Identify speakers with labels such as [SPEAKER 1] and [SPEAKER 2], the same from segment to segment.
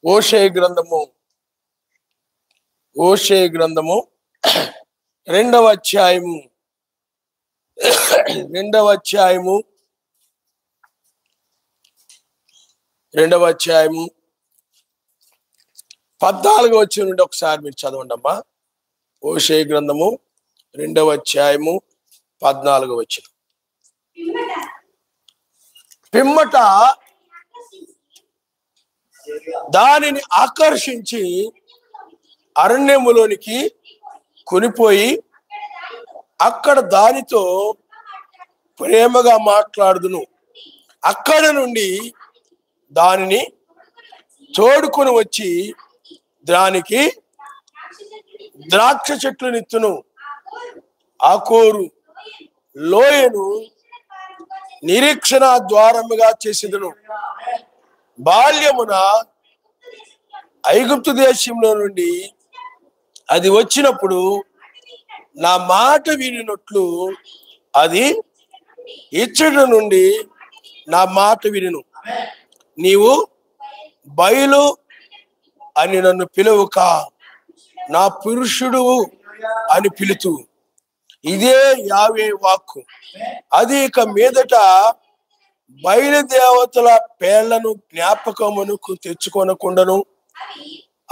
[SPEAKER 1] హోషేయ గ్రంథము రెండవ అధ్యాయము 14వ వచనం నుండి ఒకసారి మీరు చదవండి అమ్మా. హోషేయ గ్రంథము 2వ అధ్యాయము 14వ వచనం. పిమ్మట దానిని ఆకర్షించి అరణ్యములోనికి కొనిపోయి అక్కడ దానితో ప్రేమగా మాట్లాడుదును. అక్కడ నుండి దానిని తోడుకొని వచ్చి దానికి ద్రాక్ష చెట్లు నిత్తును. ఆకోరు లోయను నిరీక్షణ ద్వారముగా చేసేదను. బాల్యమున ఐగుప్తు దేశంలో నుండి అది వచ్చినప్పుడు నా మాట వినినట్లు అది ఇచ్చట నుండి నా మాట వినును. నీవు బయలు అని నన్ను పిలువక నా పురుషుడు అని పిలుతూ, ఇదే యావే వాక్కు. అది ఇక మీదట బయలుదేవతల పేర్లను జ్ఞాపకమునకు తెచ్చుకొనకుండాను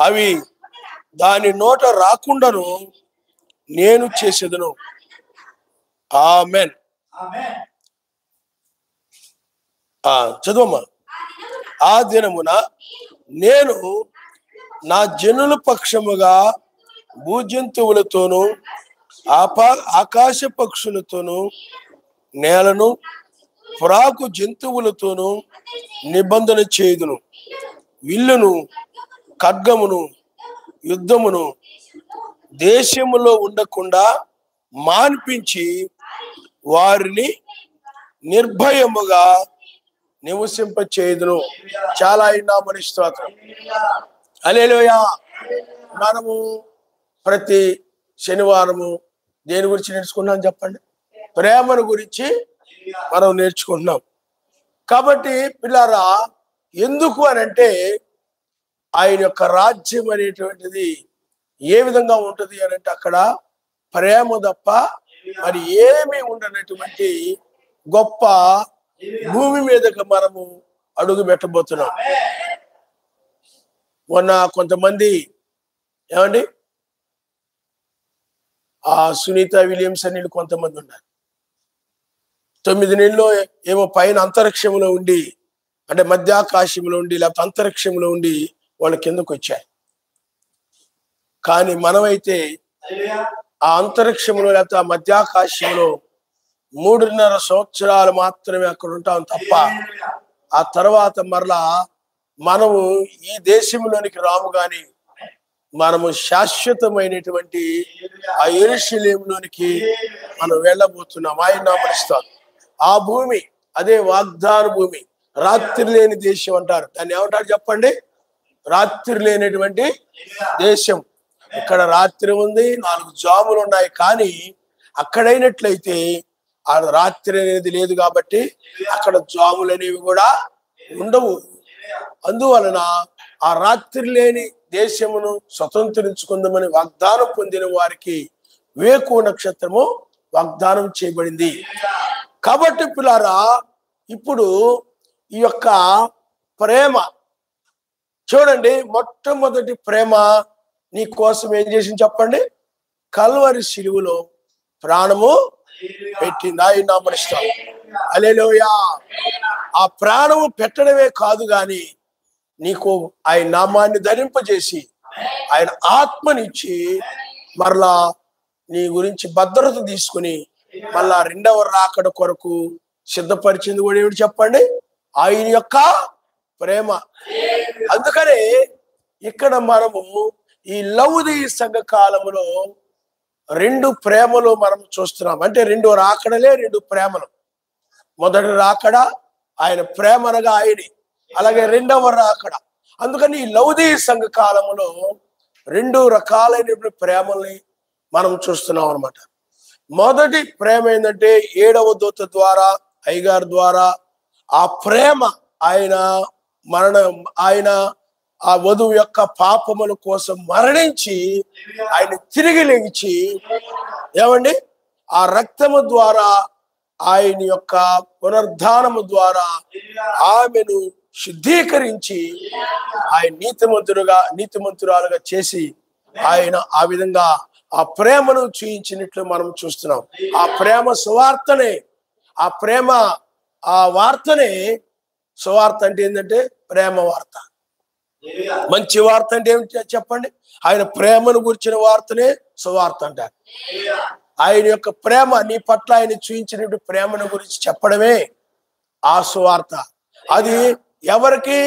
[SPEAKER 1] అవి దాని నోట రాకుండాను నేను చేసేదను. ఆమెన్. చదువమ్మా. ఆ దినమున నేను నా జనుల పక్షముగా భూజంతువులతోనూ ఆకాశ పక్షులతోనూ నేలను ప్రాకు జంతువులతోనూ నిబంధన చేయుదును. విల్లును ఖడ్గమును యుద్ధమును దేశములో ఉండకుండా మాన్పించి వారిని నిర్భయముగా నివసింప చేయుదును. చాలా అయినా మన స్తోత్రం. హల్లెలూయా. మనము ప్రతి శనివారము దేని గురించి నేర్చుకున్నాం చెప్పండి? ప్రేమను గురించి మనం నేర్చుకుంటున్నాం. కాబట్టి పిల్లారా, ఎందుకు అని అంటే ఆయన యొక్క రాజ్యం అనేటువంటిది ఏ విధంగా ఉంటుంది అని అంటే అక్కడ ప్రేమ తప్ప మరి ఏమీ ఉండనటువంటి గొప్ప భూమి మీదకి మనము అడుగు పెట్టబోతున్నాం. మొన్న కొంతమంది ఏమండి సునీత విలియమ్స్ అని కొంతమంది ఉన్నారు. 9 నెలల్లో ఏమో పైన అంతరిక్షంలో ఉండి, అంటే మధ్యాకాశంలో ఉండి లేకపోతే అంతరిక్షంలో ఉండి వాళ్ళ కిందకు వచ్చాయి. కానీ మనమైతే ఆ అంతరిక్షంలో లేకపోతే ఆ మధ్యాకాశంలో 3.5 సంవత్సరాలు మాత్రమే అక్కడ ఉంటాం తప్ప ఆ తర్వాత మరలా మనము ఈ దేశంలోనికి రాము. కానీ మనము శాశ్వతమైనటువంటి ఆ యెరూషలేములోనికి మనం వెళ్ళబోతున్నాం. ఆయన నామమున ఆ భూమి అదే వాగ్దాన భూమి, రాత్రి లేని దేశం అంటారు. దాన్ని ఏమంటారు చెప్పండి? రాత్రి లేనటువంటి దేశం. ఇక్కడ రాత్రి ఉంది, 4 జాములు ఉన్నాయి. కానీ అక్కడైనట్లయితే ఆ రాత్రి అనేది లేదు కాబట్టి అక్కడ జాములు అనేవి కూడా ఉండవు. అందువలన ఆ రాత్రి లేని దేశమును స్వతంత్రించుకుందామని వాగ్దానం పొందిన వారికి వేకు నక్షత్రము వాగ్దానం చేయబడింది. కాబట్టి పిల్లారా, ఇప్పుడు ఈ యొక్క ప్రేమ చూడండి. మొట్టమొదటి ప్రేమ నీ కోసం ఏం చేసింది చెప్పండి? కల్వరి శిలువలో ప్రాణము పెట్టింది. ఆయన నామమున స్తోత్రం. హల్లెలూయా. ఆ ప్రాణము పెట్టడమే కాదు కానీ నీకు ఆయన నామాన్ని ధరింపజేసి ఆయన ఆత్మనిచ్చి మరలా నీ గురించి భద్రత తీసుకుని మళ్ళా 2వ రాకడ కొరకు సిద్ధపరిచింది కూడా ఏమిటి చెప్పండి? ఆయన యొక్క ప్రేమ. అందుకనే ఇక్కడ మనము ఈ లౌదీయ సంఘ కాలములో 2 ప్రేమలు మనం చూస్తున్నాం. అంటే 2 రాకడలే 2 ప్రేమలు. మొదటి రాకడ ఆయన ప్రేమ అనగా ఆయనే, అలాగే 2వ రాకడ. అందుకని ఈ లౌదీయ సంఘ కాలములో 2 రకాలైనటువంటి ప్రేమల్ని మనం చూస్తున్నాం అన్నమాట. మొదటి ప్రేమ ఏంటంటే 7వ దూత ద్వారా, అయ్యగారి ద్వారా ఆ ప్రేమ ఆయన ఆ వధువు యొక్క పాపముల కోసం మరణించి ఆయన తిరిగి లేచి ఏమండి ఆ రక్తము ద్వారా ఆయన యొక్క పునరుద్ధానము ద్వారా ఆమెను శుద్ధీకరించి ఆయన నీతిమంతురాలుగా చేసి ఆయన ఆ విధంగా ఆ ప్రేమను చూయించినట్లు మనం చూస్తున్నాం. ఆ ప్రేమ సువార్తనే ఆ వార్తనే సువార్త అంటే ఏంటంటే ప్రేమ వార్త. మంచి వార్త అంటే ఏమిటి చెప్పండి? ఆయన ప్రేమను గురించిన వార్తనే సువార్త అంటారు. ఆయన యొక్క ప్రేమ నీ పట్ల ఆయన చూయించినటువంటి ప్రేమను గురించి చెప్పడమే ఆ సువార్త. అది ఎవరికి?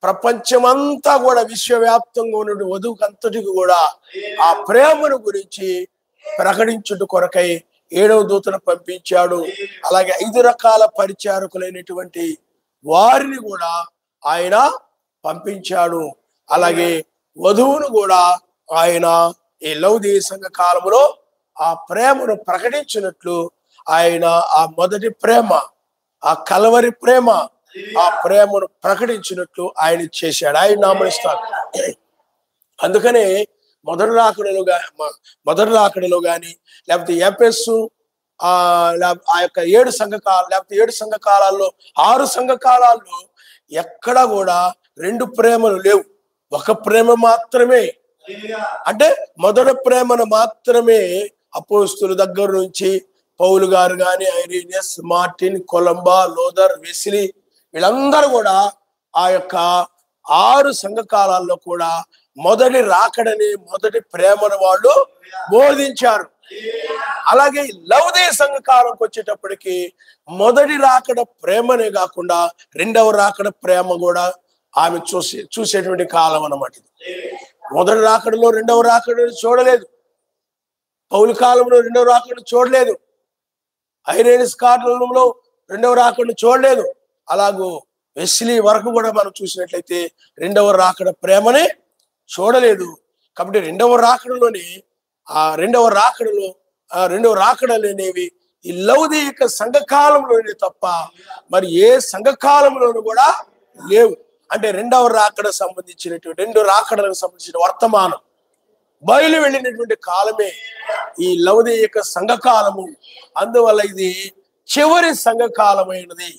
[SPEAKER 1] ప్రపంచమంతా కూడా విశ్వవ్యాప్తంగా ఉన్న వధువుకి అంతటికి కూడా ఆ ప్రేమను గురించి ప్రకటించుట కొరకై 7వ దూతను పంపించాడు. అలాగే 5 రకాల పరిచారకులైనటువంటి వారిని కూడా ఆయన పంపించాడు. అలాగే వధువును కూడా ఆయన ఈ లౌదీయ సంఘ కాలంలో ఆ ప్రేమను ప్రకటించినట్లు ఆయన ఆ మొదటి ప్రేమ, ఆ కలవరి ప్రేమ, ఆ ప్రేమను ప్రకటించినట్లు ఆయన చేశాడు. ఆయన నామనిస్తాడు. అందుకనే మొదటి రాకడలో గాని లేకపోతే ఎఫెసు ఆ యొక్క 7 సంఘకాలు లేకపోతే 7 సంఘకాలాల్లో 6 సంఘకాలాల్లో ఎక్కడ కూడా 2 ప్రేమలు లేవు. ఒక ప్రేమ మాత్రమే. అంటే మొదటి ప్రేమను మాత్రమే అపోస్తుల దగ్గర నుంచి పౌలు గారు కానీ, ఐరేనియస్, మార్టిన్, కొలంబా, లోదర్, వెస్లీ వీళ్ళందరూ కూడా ఆ యొక్క 6 సంఘకాలాల్లో కూడా మొదటి రాకడని మొదటి ప్రేమను వాళ్ళు బోధించారు. అలాగే లౌదీయ సంఘకాలంకి వచ్చేటప్పటికి మొదటి రాకడ ప్రేమనే కాకుండా 2వ రాకడ ప్రేమ కూడా ఆమె చూసేటువంటి కాలం అన్నమాట. మొదటి రాకడలో 2వ రాకడను చూడలేదు. పౌలు కాలంలో 2వ రాకడను చూడలేదు. ఐరేనియస్ కాలంలో 2వ రాకడను చూడలేదు. అలాగూ వెస్లీ వరకు కూడా మనం చూసినట్లయితే 2వ రాకడ ప్రేమనే చూడలేదు. కాబట్టి 2వ రాకడలోని ఆ 2వ రాకడలు అనేవి ఈ లౌదీయ సంఘకాలంలోనే తప్ప మరి ఏ సంఘకాలంలోనూ కూడా లేవు. అంటే 2వ రాకడ సంబంధించినటువంటి 2 రాకడలకు సంబంధించిన వర్తమానం బయలు వెళ్ళినటువంటి కాలమే ఈ లౌదీయ సంఘకాలము. అందువల్ల ఇది చివరి సంఘకాలమైనది.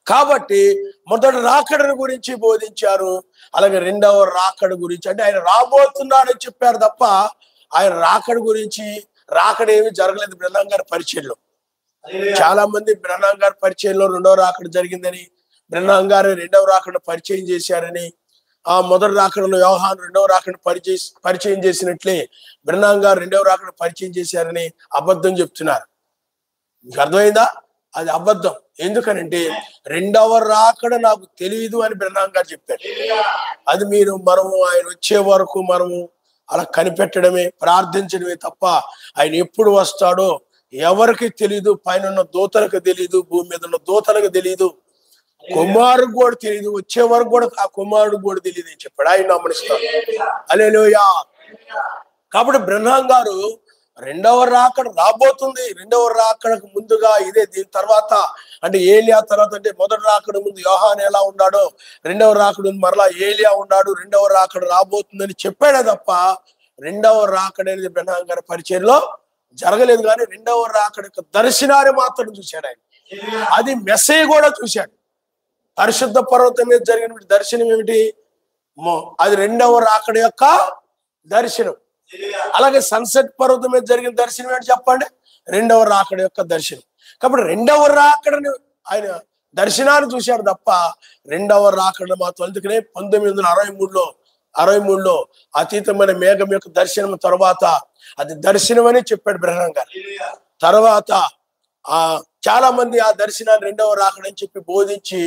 [SPEAKER 1] కాబట్టి మొదటి రాకడను గురించి బోధించారు. అలాగే 2వ రాకడ గురించి అంటే ఆయన రాబోతున్నాడని చెప్పారు తప్ప ఆయన రాకడ గురించి రాకడేమి జరగలేదు. బ్రహ్నాం గారి పరిచయంలో చాలా మంది బ్రహ్నాం గారి పరిచయంలో 2వ రాకడ జరిగిందని, బ్రహ్నాం గారు 2వ రాకడ పరిచయం చేశారని, ఆ మొదటి రాకడలో యోహాను 2వ రాకడ పరిచయం చేసినట్లే బ్రహ్నాం గారు 2వ రాకడ పరిచయం చేశారని అబద్ధం చెప్తున్నారు. మీకు అర్థమైందా? అది అబద్ధం. ఎందుకనంటే 2వ రాకడ నాకు తెలియదు అని బ్రహ్నాం గారు చెప్పారు. అది మనము ఆయన వచ్చే వరకు మనము అలా కనిపెట్టడమే, ప్రార్థించడమే తప్ప ఆయన ఎప్పుడు వస్తాడో ఎవరికి తెలీదు. పైన ఉన్న దూతలకు తెలీదు, భూమి మీద ఉన్న దూతలకు తెలీదు, కుమారుడు కూడా తెలియదు. వచ్చే వరకు కూడా ఆ కుమారుడు కూడా తెలియదు అని చెప్పాడు. ఆయన నమ్మనిస్తాడు. హల్లెలూయా. కాబట్టి బ్రహ్నాం గారు 2వ రాకడ రాబోతుంది. 2వ రాకడకు ముందుగా ఇదే, దీని తర్వాత అంటే ఏలియా తర్వాత అంటే మొదటి రాకడ ముందు యోహాను ఎలా ఉన్నాడో 2వ రాకడ మరలా ఏలియా ఉన్నాడు, 2వ రాకడ రాబోతుందని చెప్పాడే తప్ప 2వ రాకడ అనేది బ్రహ్నాం గారి పరిచయంలో జరగలేదు. కానీ 2వ రాకడ దర్శనాన్ని మాత్రం చూశాడు ఆయన. అది మెస్సయ్య కూడా చూశాడు. పరిశుద్ధ పర్వతం మీద జరిగిన దర్శనం ఏమిటి? అది 2వ రాకడ యొక్క దర్శనం. అలాగే సన్సెట్ పర్వతం మీద జరిగిన దర్శనం ఏంటి చెప్పండి? 2వ రాకడ యొక్క దర్శనం. కాబట్టి 2వ రాకడని ఆయన దర్శనాన్ని చూశాడు తప్ప 2వ రాకడ మాత్రం. అందుకనే 1963లో అతీతమైన మేఘం యొక్క దర్శనం తర్వాత అది దర్శనం అని చెప్పాడు బ్రహ్నాం గారు. తర్వాత చాలా మంది ఆ దర్శనాన్ని 2వ రాకడ అని చెప్పి బోధించి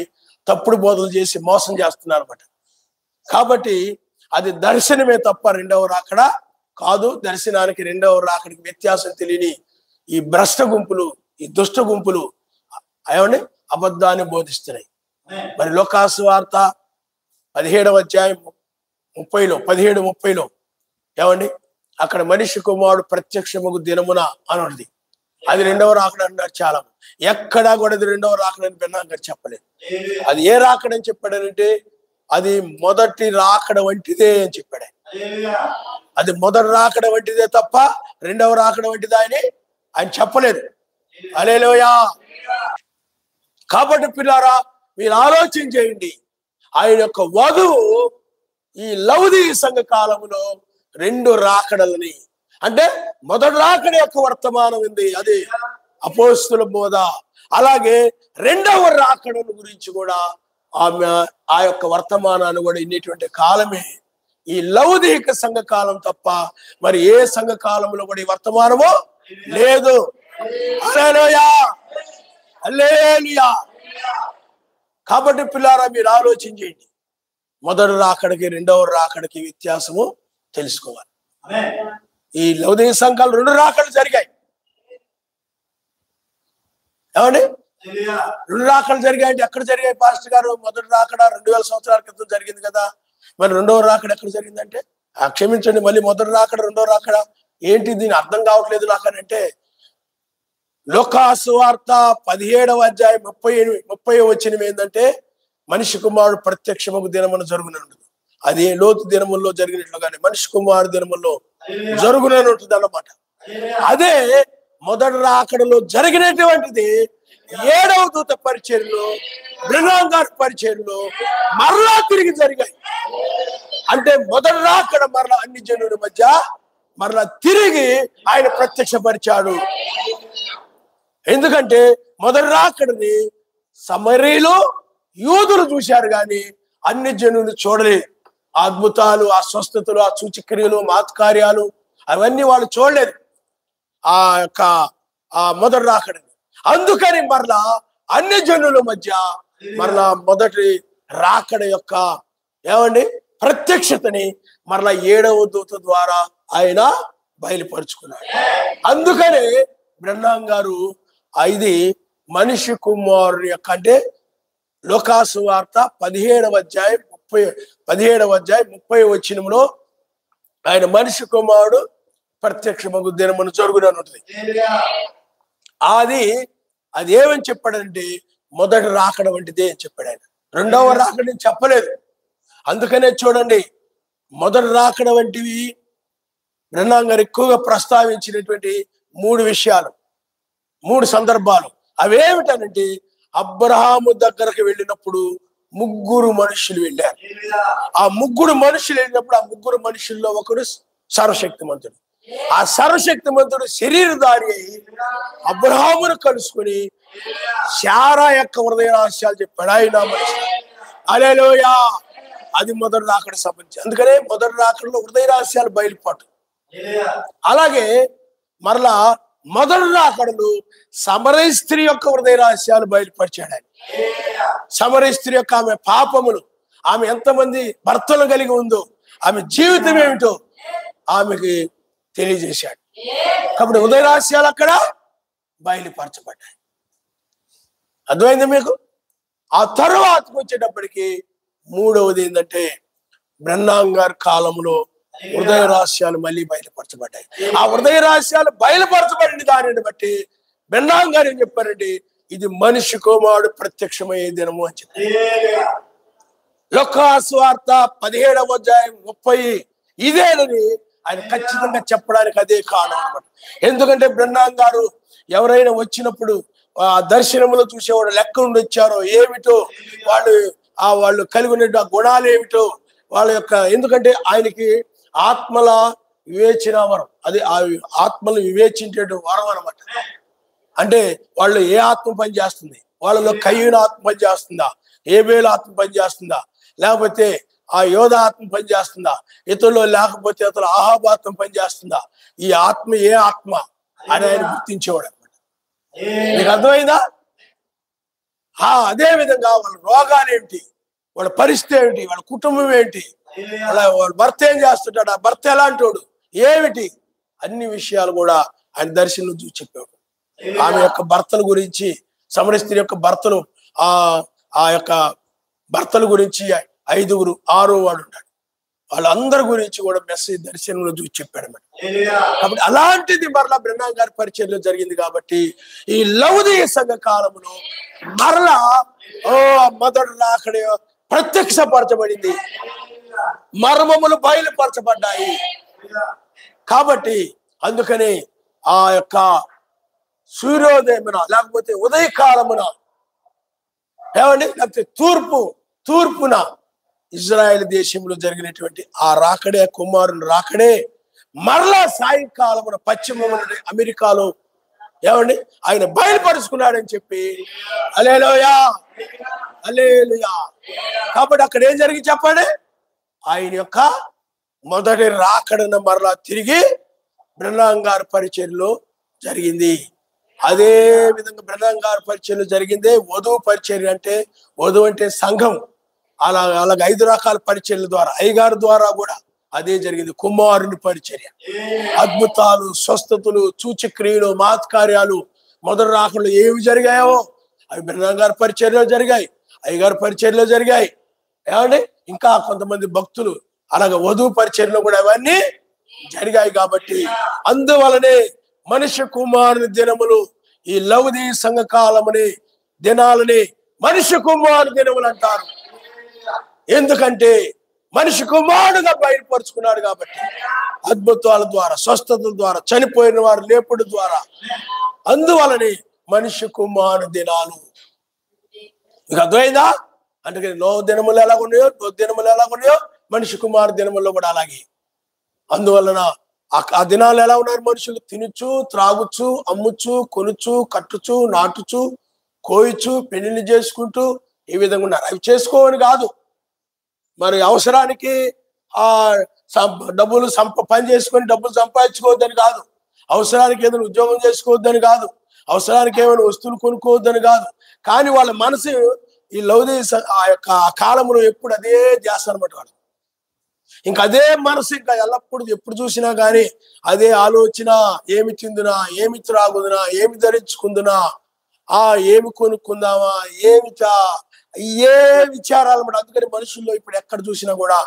[SPEAKER 1] తప్పుడు బోధలు చేసి మోసం చేస్తున్నారు అన్నమాట. కాబట్టి అది దర్శనమే తప్ప 2వ రాకడ కాదు. దర్శనానికి 2వ రాకడికి వ్యత్యాసం తెలియని ఈ భ్రష్ట గుంపులు, ఈ దుష్ట గుంపులు ఏమండి అబద్ధాన్ని బోధిస్తున్నాయి. మరి లోకాసు వార్త 17వ అధ్యాయం 17:30 ఏమండి అక్కడ మనిషి కుమారుడు ప్రత్యక్షముగు దినమున అనున్నది. అది 2వ రాకడ అన్నారు చాలా. ఎక్కడా కూడా అది 2వ రాకడ అని బ్రహ్నాం గారు చెప్పలేదు. అది ఏ రాకడని చెప్పాడనంటే అది మొదటి రాకడ వంటిదే అని చెప్పాడు. అది మొదటి రాకడ వంటిదే తప్ప రెండవ రాకడ వంటిదా అని ఆయన చెప్పలేదు. హల్లెలూయా. కాబట్టి పిల్లారా, మీరు ఆలోచన చేయండి. ఆయన యొక్క వధువు ఈ లౌదీయ సంఘ కాలంలో రెండు రాకడలని, అంటే మొదటి రాకడ యొక్క వర్తమానం ఉంది, అది అపోస్తుల బోధ. అలాగే రెండవ రాకడల గురించి కూడా ఆమె ఆ యొక్క వర్తమానాన్ని కూడా ఇన్నేటువంటి కాలమే ఈ లౌదీక సంఘ కాలం తప్ప మరి ఏ సంఘ కాలంలో కూడా ఈ వర్తమానము లేదు. హల్లెలూయా, హల్లెలూయా. కాబట్టి పిల్లారా, మీరు ఆలోచించండి. మొదటి రాకడికి రెండవ రాకడికి వ్యత్యాసము తెలుసుకోవాలి. ఈ లౌదీయ సంఘాలు రెండు రాకడలు జరిగాయి. ఏమండి, రెండు రాకడలు జరిగాయంటే ఎక్కడ జరిగాయి పాస్టర్ గారు? మొదటి రాకడ 2000 సంవత్సరాల క్రితం జరిగింది కదా, మరి రెండవ రాకడ ఎక్కడ జరిగిందంటే, క్షమించండి, మళ్ళీ మొదటి రాకడ రెండవ రాకడ ఏంటి, దీని అర్థం కావట్లేదు నాకనంటే, లోకాసు వార్త 17వ అధ్యాయం 30వ వచనం ఏంటంటే, మనిషి కుమారుడు ప్రత్యక్షమగు దినమున జరుగునట్టు, అది లోతు దినముల్లో జరిగినట్లుగానే మనిషి కుమారు దినముల్లో జరుగునట్టుంది అన్నమాట. అదే మొదటి రాకడలో జరిగినటువంటిది 7వ దూత పరిచర్యలో, బ్రహ్నాం గారి పరిచర్యలో మరలా తిరిగి జరిగాయి. అంటే మొదటి రాకడ మరలా అన్ని జనుల మధ్య మరలా తిరిగి ఆయన ప్రత్యక్షపరిచాడు. ఎందుకంటే మొదటి రాకడని సమరీలో యూదులు చూశారు కానీ అన్ని జనులు చూడలేదు. ఆ అద్భుతాలు, ఆ స్వస్థతలు, ఆ సూచక్రియలు, మాత్కార్యాలు అవన్నీ వాళ్ళు చూడలేదు ఆ యొక్క ఆ మొదటి రాకడని. అందుకని మరలా అన్ని జనుల మధ్య మరలా మొదటి రాకడ యొక్క ఏమండి ప్రత్యక్షతని మరలా 7వ దూత ద్వారా ఆయన బయలుపరుచుకున్నాడు. అందుకనే బ్రహ్నాం గారు ఇది మనిషి కుమారుని యొక్క, అంటే లోకాసు వార్త 17వ అధ్యాయం 30వ వచనంలో ఆయన మనిషి కుమారుడు ప్రత్యక్షమగు దినమున జరుగునని ఉంటుంది. అది ఏమని చెప్పాడంటే మొదటి రాకడ వంటిదే అని చెప్పాడు ఆయన. రెండవ రాకడని చెప్పలేదు. అందుకనే చూడండి, మొదటి రాకడ వంటివి బ్రహ్నాం గారు ఎక్కువగా ప్రస్తావించినటువంటి 3 విషయాలు, 3 సందర్భాలు. అవేమిటనంటే, అబ్రహాము దగ్గరకు వెళ్ళినప్పుడు 3 మనుషులు వెళ్ళారు. ఆ 3 మనుషులు వెళ్ళినప్పుడు ఆ 3 మనుషుల్లో ఒకడు సర్వశక్తిమంతుడు. ఆ సర్వశక్తిమంతుడు శరీరధారి అయి అబ్రహామును కలుసుకుని శారా యొక్క హృదయ రహస్యాలు చెప్పాడు. ఆయన మనిషి. హల్లెలూయా. అది మొదటి రాకడ సంబంధించి. అందుకనే మొదటి రాకడలో హృదయ రహస్యాలు బయలుపాటు. అలాగే మరలా మొదటి రాకడలు సమరయ స్త్రీ యొక్క హృదయ రహస్యాలు బయలుపరిచాడు ఆయన. సమరయ స్త్రీ యొక్క ఆమె పాపములు, ఆమె ఎంతమంది భర్తలు కలిగి ఉందో, ఆమె జీవితం ఏమిటో ఆమెకి తెలియజేశాడు. కాబట్టి హృదయ రహస్యాలు అక్కడ బయలుపరచబడ్డాయి. అర్థమైంది మీకు? ఆ తరువాతకు వచ్చేటప్పటికి 3వది ఏంటంటే, బ్రహ్నాం గారి కాలంలో హృదయ రహస్యాలు మళ్ళీ బయలుపరచబడ్డాయి. ఆ హృదయ రహస్యాలు బయలుపరచబడిన దానిని బట్టి బ్రహ్నాం గారు ఏం చెప్పారంటే, ఇది మనిషి కుమారుడు ప్రత్యక్షమయ్యే దినము అని చెప్పారు. లోకాసు వార్త 17వ అధ్యాయం 30 ఇదేనని ఆయన ఖచ్చితంగా చెప్పడానికి అదే కారణం అనమాట. ఎందుకంటే బ్రహ్నాం గారు ఎవరైనా వచ్చినప్పుడు ఆ దర్శనములో చూసేవాడు లెక్క ఉండి వచ్చారో ఏమిటో, వాళ్ళు కలిగి ఉన్న ఆ గుణాలు ఏమిటో వాళ్ళ యొక్క, ఎందుకంటే ఆయనకి ఆత్మల వివేచన వరం, అది ఆ ఆత్మలు వివేచించే వరం అనమాట. అంటే వాళ్ళు ఏ ఆత్మ పని చేస్తుంది, వాళ్ళలో కయ్యూన ఆత్మ పని చేస్తుందా, ఏబేలు ఆత్మ పని చేస్తుందా, లేకపోతే ఆ యోధ ఆత్మ పని చేస్తుందా, ఇతరులు లేకపోతే అతను ఆహాబ ఆత్మ పని చేస్తుందా, ఈ ఆత్మ ఏ ఆత్మ అని ఆయన గుర్తించేవాడు అనమాట. మీకు అర్థమైందా? అదే విధంగా వాళ్ళ రోగాలు ఏంటి, వాళ్ళ పరిస్థితి ఏమిటి, వాళ్ళ కుటుంబం ఏంటి, అలా వాళ్ళ భర్త ఏం చేస్తుంటాడు, ఆ భర్త ఎలాంటి వాడు ఏమిటి, అన్ని విషయాలు కూడా ఆయన దర్శనం చూసి చెప్పాడు. ఆమె యొక్క భర్తల గురించి, సమరయ స్త్రీ యొక్క భర్తలు, ఆ యొక్క భర్తల గురించి 5, 6 వాడు ఉన్నాడు, వాళ్ళందరి గురించి కూడా మెసేజ్ దర్శనంలో చూసి చెప్పాడు అన్నమాట. కాబట్టి అలాంటిది మరలా బ్రహ్నాం గారి పరిచయంలో జరిగింది. కాబట్టి ఈ లౌదీయ సంఘ కాలంలో మరలా మొదటి రాకడ ప్రత్యక్షపరచబడింది, మర్మములు బయలుపరచబడ్డాయి. కాబట్టి అందుకని ఆ యొక్క సూర్యోదయమున లేకపోతే ఉదయకాలమున ఏమండి, లేకపోతే తూర్పున ఇజ్రాయెల్ దేశంలో జరిగినటువంటి ఆ రాకడే, కుమారుని రాకడే మరలా సాయంకాలమున పశ్చిమమున అమెరికాలో ఏమండి ఆయన బయలుపరుచుకున్నాడని చెప్పి హల్లెలూయా హల్లెలూయా. కాబట్టి అక్కడ ఏం జరిగి చెప్పండి, ఆయన యొక్క మొదటి రాకడను మరలా తిరిగి బ్రహ్నాం గారి పరిచర్యలో జరిగింది. అదే విధంగా బ్రహ్నాం గారి పరిచర్యలో జరిగిందే వధువు పరిచర్య. అంటే వధువు అంటే సంఘం. అలాగే 5 రకాల పరిచర్యల ద్వారా అయ్యగారి ద్వారా కూడా అదే జరిగింది. కుమారుని పరిచర్య, అద్భుతాలు, స్వస్థతలు, సూచక్రియలు, మహత్కార్యాలు మొదటి రాకడలో ఏవి జరిగాయో అవి బ్రహ్నాం గారి పరిచర్యలో జరిగాయి, అయ్యగారి పరిచర్యలో జరిగాయి. ఏమండి ఇంకా కొంతమంది భక్తులు అలాగే వధువు పరిచర్యలో కూడా అవన్నీ జరిగాయి. కాబట్టి అందువలనే మనిషి కుమారుని దినములు, ఈ లౌదీ సంఘకాలమని దినాలని మనిషి కుమారుని దినములు అంటారు. ఎందుకంటే మనిషి కుమారుడుగా బయలుపరుచుకున్నాడు కాబట్టి, అద్భుతాల ద్వారా, స్వస్థతల ద్వారా, చనిపోయిన వారు లేపుడు ద్వారా. అందువలనే మనిషి కుమారుని దినాలు. మీకు అర్థమైందా? అంటే నో దినములు ఎలాగున్నాయో మనిషి కుమారు దినముల్లో కూడా అలాగే. అందువలన ఆ దినాలు ఎలా ఉన్నారు? మనుషులు తినుచు, త్రాగుచు, అమ్ముచు, కొనుచు, కట్టుచు, నాటుచు, కోయిచు, పెళ్లిళ్ళు చేసుకుంటూ ఈ విధంగా ఉన్నారు. అవి చేసుకోవని కాదు, మరి అవసరానికి డబ్బులు పని చేసుకొని డబ్బులు సంపాదించుకోవద్దని కాదు, అవసరానికి ఏదైనా ఉద్యోగం చేసుకోవద్దని కాదు, అవసరానికి ఏమైనా వస్తువులు కొనుక్కోవద్దని కాదు. కానీ వాళ్ళ మనసు ఈ లౌదీ ఆ యొక్క కాలంలో ఎప్పుడు అదే చేస్తారు అన్నమాట. వాళ్ళు ఇంకా అదే మనసు, ఇంకా ఎల్లప్పుడు ఎప్పుడు చూసినా కానీ అదే ఆలోచన. ఏమి తిందునా, ఏమి త్రాగుదునా, ఏమి ధరించుకుందునా, ఏమి కొనుక్కుందామా, ఏ విచారాలు అన్నమాట. అందుకని మనుషుల్లో ఇప్పుడు ఎక్కడ చూసినా కూడా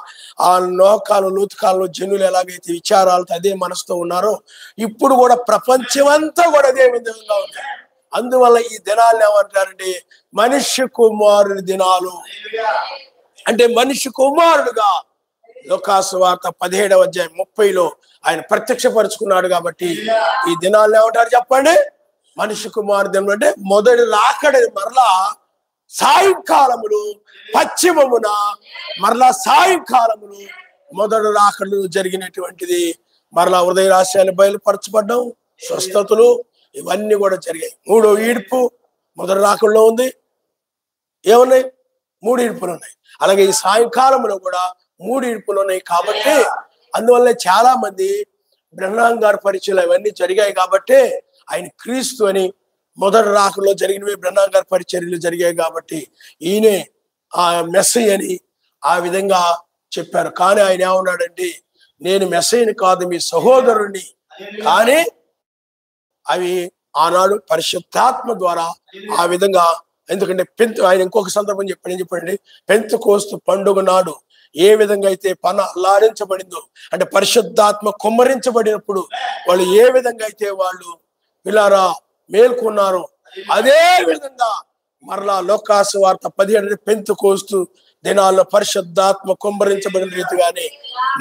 [SPEAKER 1] ఆ లోతుకాలంలో జనులు ఎలాగైతే విచారాలతో అదే మనసుతో ఉన్నారో ఇప్పుడు కూడా ప్రపంచమంతా కూడా అదే విధంగా ఉంది. అందువల్ల ఈ దినాలు ఏమంటారంటే మనిషి కుమారుని దినాలు. అంటే మనిషి కుమారుడుగా లోకాసు వార్త 17వ అధ్యాయం 30లో ఆయన ప్రత్యక్షపరుచుకున్నాడు. కాబట్టి ఈ దినాలు ఏమంటారు చెప్పండి? మనిషి కుమారు దినం. అంటే మొదటి రాకడ మరలా సాయంకాలములు, పశ్చిమమున మరలా సాయంకాలములు మొదటి రాకడలు జరిగినటువంటిది. మరలా హృదయ రహస్యాలు బయలుపరచబడ్డం, స్వస్థతలు ఇవన్నీ కూడా జరిగాయి. 3వ ఈడ్పు మొదటి రాకడలో ఉంది. ఏమున్నాయి? 3 ఈడ్పులు ఉన్నాయి. అలాగే ఈ సాయంకాలంలో కూడా 3 ఈడ్పులు ఉన్నాయి. కాబట్టి అందువల్ల చాలా మంది బ్రహ్నాం గారి పరిచయాలు అవన్నీ జరిగాయి కాబట్టి ఆయన క్రీస్తు అని, మొదటి రాకడలో జరిగినవి బ్రహ్నాం గారి పరిచర్యలు జరిగాయి కాబట్టి ఈయనే ఆ మెస్సయ్య అని ఆ విధంగా చెప్పారు. కానీ ఆయన ఏమన్నాడంటే నేను మెస్సయ్యని కాదు, మీ సహోదరుణ్ణి. కానీ అవి ఆనాడు పరిశుద్ధాత్మ ద్వారా ఆ విధంగా. ఎందుకంటే ఆయన ఇంకొక సందర్భం చెప్పండి, పెంతెకోస్తు పండుగ నాడు ఏ విధంగా అయితే పన అల్లాడించబడిందో, అంటే పరిశుద్ధాత్మ కుమ్మరించబడినప్పుడు వాళ్ళు ఏ విధంగా అయితే వాళ్ళు పిల్లారా మేల్కొన్నారు, అదే విధంగా మరలా లోకాసు వార్త 17 పెంతెకోస్తు దినాల్లో పరిశుద్ధాత్మ కుమ్మరించబడిన రీతిగానే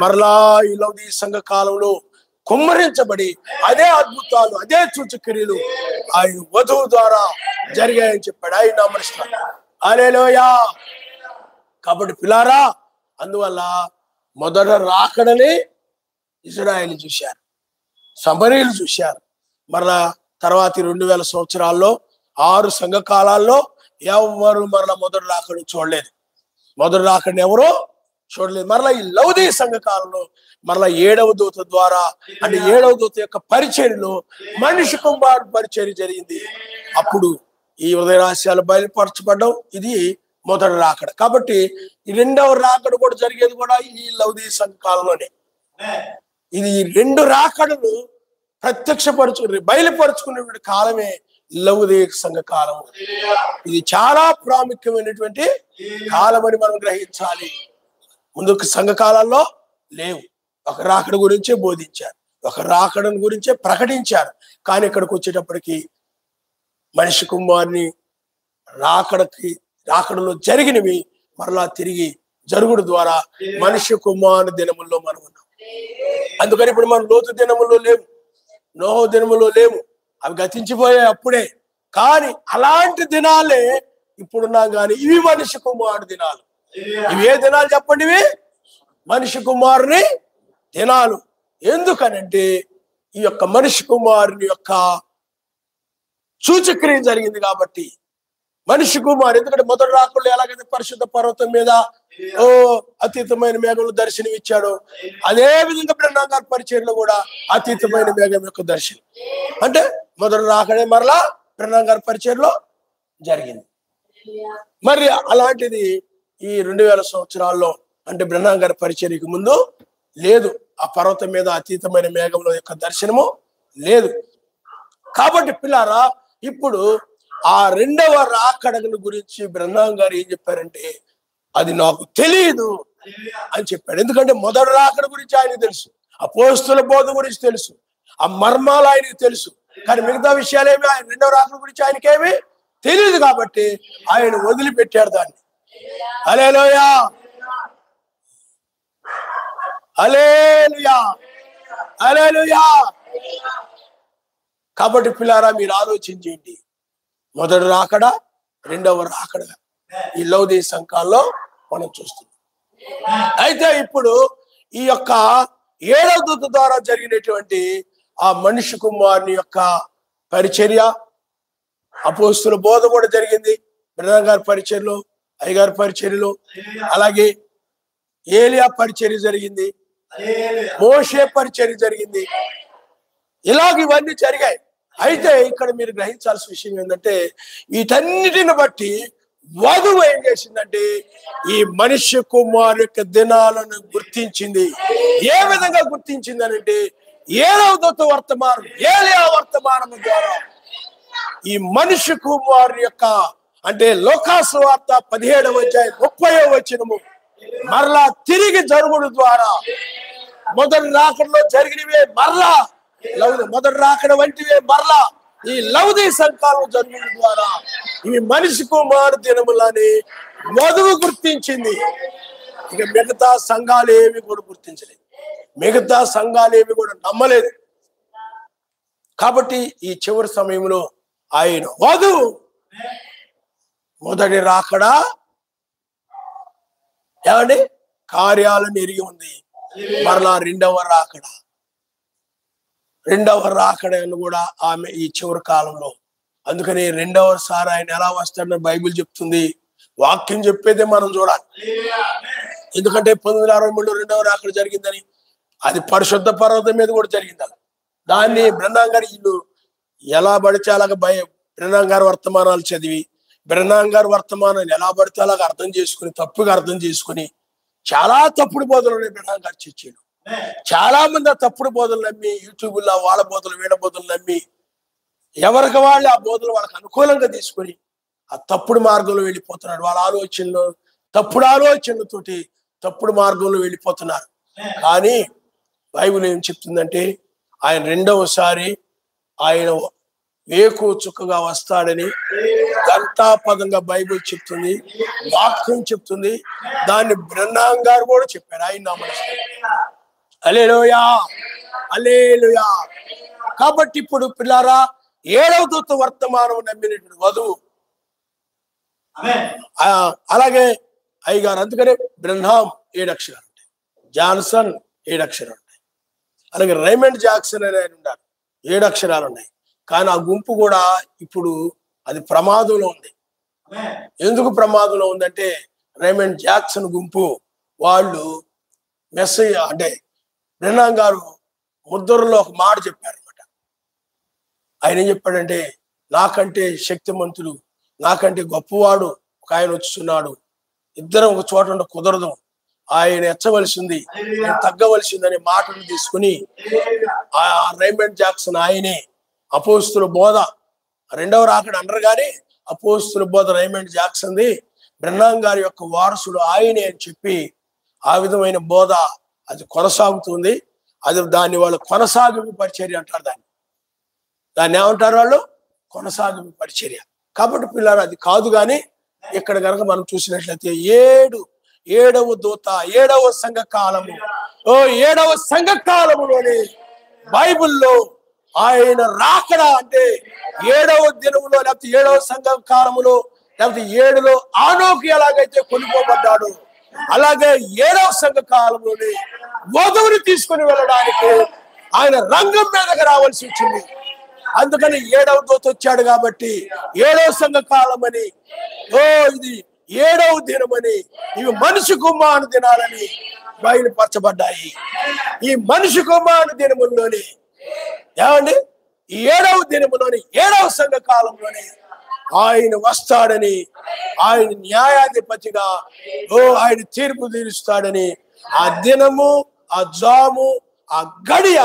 [SPEAKER 1] మరలా ఈ లౌదీ సంఘ కాలంలో కుమ్మరించబడి అదే అద్భుతాలు, అదే సూచక్రియలు ఆయన వధువు ద్వారా జరిగాయని చెప్పాడు. ఆయన నమస్కారం హల్లెలూయా. కాబట్టి పిల్లారా, అందువల్ల మొదట రాకడని ఇజ్రాయేలు చూశారు, సమరీలు చూశారు. మరలా తర్వాత 2000 సంవత్సరాల్లో 6 సంఘ కాలాల్లో ఎవరు మరలా మొదటి రాకడు చూడలేదు. మొదటి రాకడిని ఎవరో చూడలేదు. మరలా ఈ లౌదీ సంఘ కాలంలో మరలా 7వ దూత ద్వారా, అంటే 7వ దూత యొక్క పరిచర్యలో మనిషి కుమారుడు పరిచర్య జరిగింది. అప్పుడు ఈ హృదయ రహస్యాలు బయలుపరచబడ్డం. ఇది మొదటి రాకడ. కాబట్టి ఈ 2వ రాకడ కూడా జరిగేది కూడా ఈ లౌదీ సంఘ కాలంలోనే. ఇది 2 రాకడలు బయలుపరుచుకునేటువంటి కాలమే లౌదీ సంఘ కాలం. ఇది చాలా ప్రాముఖ్యమైనటువంటి కాలం అని మనం గ్రహించాలి. ముందుకు సంఘ కాలాల్లో లేవు. ఒక రాకడ గురించే బోధించారు, ఒక రాకడను గురించే ప్రకటించారు. కానీ ఇక్కడికి వచ్చేటప్పటికి మనిషి కుమారుని రాకడలో జరిగినవి మరలా తిరిగి జరుగుడు ద్వారా మనిషి కుమారు దినముల్లో మనం ఉన్నాం. అందుకని ఇప్పుడు మనం లోతు దినముల్లో లేము, నోహు దినములో లేము, అవి గతించిపోయాయి అప్పుడే. కానీ అలాంటి దినాలే ఇప్పుడున్నా కానీ ఇవి మనిషి కుమారుడు దినాలు. ఇవి ఏ దినాలు చెప్పండి? ఇవి మనిషి కుమారుని దినాలు. ఎందుకనంటే ఈ యొక్క మనిషి కుమారుని యొక్క సూచక్రియ జరిగింది కాబట్టి మనిషి కుమారు. ఎందుకంటే మొదటి రాకుళ్ళు ఎలాగైతే పరిశుద్ధ పర్వతం మీద అతీతమైన మేఘంలో దర్శనం ఇచ్చాడు, అదే విధంగా బ్రహ్నాం గారి పరిచయంలో కూడా అతీతమైన మేఘం యొక్క దర్శనం. అంటే మొదటి రాకడే మరలా బ్రహ్నాం గారి పరిచయంలో జరిగింది. మరి అలాంటిది ఈ 2000 సంవత్సరాల్లో అంటే బ్రహ్నాం గారి పరిచర్యకు ముందు లేదు. ఆ పర్వతం మీద అతీతమైన మేఘంలో యొక్క దర్శనము లేదు. కాబట్టి పిల్లారా, ఇప్పుడు ఆ రెండవ రాకడను గురించి బ్రహ్నాం గారు ఏం చెప్పారంటే, అది నాకు తెలియదు అని చెప్పాడు. ఎందుకంటే మొదటి రాకడ గురించి ఆయనకు తెలుసు, అపోస్తుల బోధ గురించి తెలుసు, ఆ మర్మాలు ఆయనకు తెలుసు. కానీ మిగతా విషయాలేమి ఆయన రెండవ రాకడ గురించి ఆయనకేమి తెలియదు. కాబట్టి ఆయన వదిలిపెట్టాడు దాన్ని. హల్లెలూయా, హల్లెలూయా, హల్లెలూయా. కాబట్టి పిల్లారా, మీరు ఆలోచించండి. మొదటి రాకడ, రెండవ రాకడ ఈ లౌదీ సంఘాల్లో మనం చూస్తున్నాం. అయితే ఇప్పుడు ఈ యొక్క 7వ దూత ద్వారా జరిగినటువంటి ఆ మనిషి కుమారుని యొక్క పరిచర్య, అపోస్తుల బోధ కూడా జరిగింది. బ్రహ్నాం గారి పరిచర్యలో, అయ్యగారి పరిచర్యలో, అలాగే ఏలియా పరిచర్య జరిగింది, మోషే పరిచర్య జరిగింది. ఇలాగ ఇవన్నీ జరిగాయి. అయితే ఇక్కడ మీరు గ్రహించాల్సిన విషయం ఏంటంటే, వీటన్నిటిని బట్టి వధువు ఏం చేసిందంటే ఈ మనిషి కుమారు యొక్క దినాలను గుర్తించింది. ఏ విధంగా గుర్తించింది అనంటే, 7వ దూత వర్తమానం, ఏలియా వర్తమానం ద్వారా ఈ మనిషి కుమారు యొక్క అంటే లోకాసు వార్త 17వ అధ్యాయం 30వ వచనము మరలా తిరిగి జరుగుడు ద్వారా మొదటి రాకడలో జరిగినవే మరలా మొదటి రాకడ వంటివే మరలా ఈ లౌదీ సంఘాలు జరుగుడు ద్వారా ఇవి మనిషి కుమారు దినములని వధువు గుర్తించింది. ఇక మిగతా సంఘాలు ఏవి కూడా గుర్తించలేదు, మిగతా సంఘాలు ఏవి కూడా నమ్మలేదు. కాబట్టి ఈ చివరి సమయంలో ఆయన వధువు మొదటి రాకడ ఏమండి కార్యాలను ఎరిగి ఉంది. మరలా రెండవ రాకడను కూడా ఆమె ఈ చివరి కాలంలో. అందుకని రెండవసారి ఆయన ఎలా వస్తాడని బైబిల్ చెప్తుంది, వాక్యం చెప్పేదే మనం చూడాలి. ఎందుకంటే 1963 రెండవ రాకడ జరిగిందని, అది పరిశుద్ధ పర్వతం మీద కూడా జరిగింది. దాన్ని బ్రహ్నాం గారు ఇల్లు ఎలా పడితే అలాగ బ్రహ్నాం గారి వర్తమానాలు చదివి, బ్రహ్నాం గారి వర్తమానాన్ని ఎలా పడితే అలాగ అర్థం చేసుకుని, తప్పుగా అర్థం చేసుకుని చాలా తప్పుడు బోధలు ఉన్నాయి బ్రహ్నాం గారి చర్చలు. చాలా మంది ఆ తప్పుడు బోధలు నమ్మి, యూట్యూబ్లో వాళ్ళ బోధలు వీళ్ళ బోధలు నమ్మి, ఎవరికి వాళ్ళు ఆ బోధలు వాళ్ళకి అనుకూలంగా తీసుకొని ఆ తప్పుడు మార్గంలో వెళ్ళిపోతున్నాడు. వాళ్ళ ఆలోచనలు తప్పుడు ఆలోచనలతోటి తప్పుడు మార్గంలో వెళ్ళిపోతున్నారు. కానీ బైబిల్ ఏం చెప్తుందంటే, ఆయన రెండవసారి ఆయన వేకు చుక్కగా వస్తాడని గంటాపదంగా బైబిల్ చెప్తుంది, వాక్యం చెప్తుంది. దాన్ని బ్రహ్నాం గారు కూడా చెప్పారు. ఆయన నమ్మకం. హల్లెలూయా, హల్లెలూయా. కాబట్టి ఇప్పుడు పిల్లారా, 7వ దూత వర్తమానం నమ్మినటువంటి వధువు, అలాగే అయ్యగారు. అందుకనే బ్రహ్నాం 7 అక్షరాలు ఉంటాయి, జాన్సన్ 7 అక్షరాలు ఉంటాయి, అలాగే రైమండ్ జాక్సన్ అని ఆయన ఉన్నారు, 7 అక్షరాలు ఉన్నాయి. కానీ ఆ గుంపు కూడా ఇప్పుడు అది ప్రమాదంలో ఉంది. ఎందుకు ప్రమాదంలో ఉందంటే, రైమండ్ జాక్సన్ గుంపు వాళ్ళు మెస్సయ్య అంటే బ్రహ్నాం గారు ముద్రలో ఒక మాట చెప్పారనమాట. ఆయన ఏం చెప్పాడంటే, నాకంటే శక్తిమంతుడు, నాకంటే గొప్పవాడు ఒక ఆయన వచ్చున్నాడు, ఇద్దరం ఒక చోట ఉండ కుదరదు, ఆయన ఎచ్చవలసింది, నేను తగ్గవలసింది అనే మాటను తీసుకుని ఆ రైమండ్ జాక్సన్ ఆయనే అపోస్తుల బోధ రెండవ రాకడ అనరు కానీ అపోస్తుల బోధ రైమండ్ జాక్సన్ది, బ్రహ్నాం గారి యొక్క వారసుడు ఆయనే అని చెప్పి ఆ విధమైన బోధ అది కొనసాగుతుంది. అది దాన్ని వాళ్ళు కొనసాగింపు పరిచర్య అంటారు. దాన్ని ఏమంటారు వాళ్ళు? కొనసాగింపు పరిచర్య. కాబట్టి పిల్లలు అది కాదు, కానీ ఇక్కడ కనుక మనం చూసినట్లయితే ఏడవ దూత, ఏడవ సంఘ కాలము, ఏడవ సంఘ కాలములోనే బైబిల్లో ఆయన రాకడ అంటే ఏడవ దినములో లేకపోతే ఏడవ సంఘ కాలములో లేకపోతే 7లో ఆనోకు ఎలాగైతే కొనుక్కోబడ్డాడు, అలాగే ఏడవ సంఘ కాలంలోనే వధువుని తీసుకుని వెళ్ళడానికి ఆయన రంగం మీదకి రావాల్సి వచ్చింది. అందుకని 7వ దూత వచ్చాడు కాబట్టి 7వ సంఘ కాలం అని, ఇది 7వ దినమని, ఇవి మనిషి కుమారుని దినాలని బయలుపరచబడ్డాయి. ఈ మనిషి కుమారుని దినముల్లోనే ఏమండి, ఈ 7వ దినములోని 7వ సంఘ కాలంలోనే ఆయన వస్తాడని, ఆయన న్యాయాధిపతిగా ఆయన తీర్పు తీరుస్తాడని, ఆ దినము, ఆ జాము, ఆ గడియ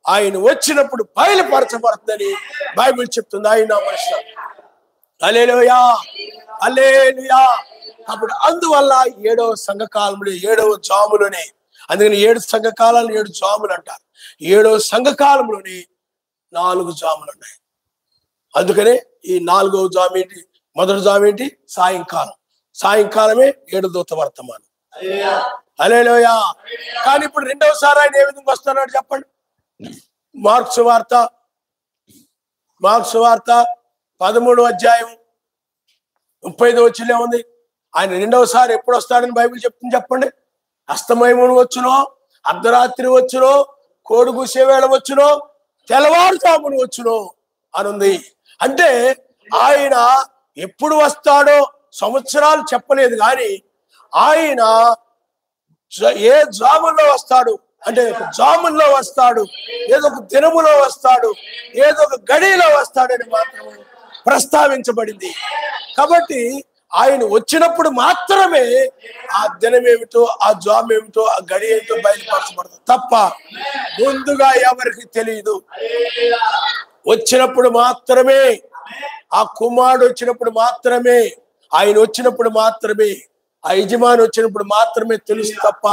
[SPEAKER 1] ఆయన వచ్చినప్పుడు బయలుపరచబడుతుందని బైబిల్ చెప్తుంది. ఆయన మనిషి హల్లెలూయా, హల్లెలూయా. అప్పుడు అందువల్ల 7వ సంఘ కాలంలో 7వ జాములోనే, అందుకని 7 సంఘ కాలాలు 7 జాములు అంటారు. 7వ సంఘ కాలంలోని 4 జాములు ఉన్నాయి. అందుకనే ఈ 4వ జాము ఏంటి, మొదటి జాము ఏంటి, సాయంకాలం. సాయంకాలమే 7 దూత వర్తమానం. హల్లెలూయా. కానీ ఇప్పుడు రెండవసారి ఆయన ఏ విధంగా వస్తున్నాడు చెప్పండి. మార్కు సువార్త 13వ అధ్యాయం 35వ వచనంలో ఉంది. ఆయన రెండవసారి ఎప్పుడు వస్తాడని బైబిల్ చెప్తుంది చెప్పండి. అస్తమయమును వచ్చునో, అర్ధరాత్రి వచ్చునో, కోడి కూసే వేళ వచ్చునో, తెల్లవారుజామును వచ్చునో అనుంది. అంటే ఆయన ఎప్పుడు వస్తాడో సంవత్సరాలు చెప్పలేదు, కానీ ఆయన ఏ జాముల్లో వస్తాడు అంటే ఒక జాముల్లో వస్తాడు, ఏదో ఒక దినములో వస్తాడు, ఏదో ఒక గడిలో వస్తాడని మాత్రం ప్రస్తావించబడింది. కాబట్టి ఆయన వచ్చినప్పుడు మాత్రమే ఆ దినం ఏమిటో, ఆ జామ్ ఏమిటో, ఆ గడి ఏమిటో బయలుపరచబడుతుంది తప్ప ముందుగా ఎవరికి తెలియదు. వచ్చినప్పుడు మాత్రమే, ఆ కుమారుడు వచ్చినప్పుడు మాత్రమే, ఆయన వచ్చినప్పుడు మాత్రమే, ఆ యజమాని వచ్చినప్పుడు మాత్రమే తెలుసు తప్ప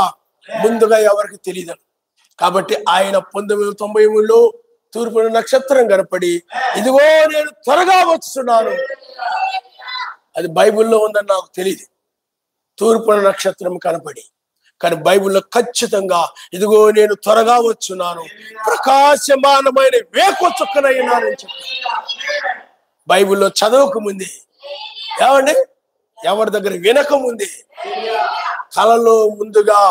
[SPEAKER 1] ముందుగా ఎవరికి తెలియదు. కాబట్టి ఆయన 1993లో తూర్పు నక్షత్రం కనపడి, ఇదిగో నేను త్వరగా వస్తున్నాను, అది బైబిల్లో ఉందని నాకు తెలియదు. తూర్పు నక్షత్రం కనపడి, కానీ బైబిల్లో ఖచ్చితంగా ఇదిగో నేను త్వరగా వచ్చున్నాను, ప్రకాశమానమైన వేకు చుక్కనైనానని చెప్పి బైబిల్లో చదవక ముందే, ఏమండి, ఎవరి దగ్గర వినక ముందే, కలలో ముందుగా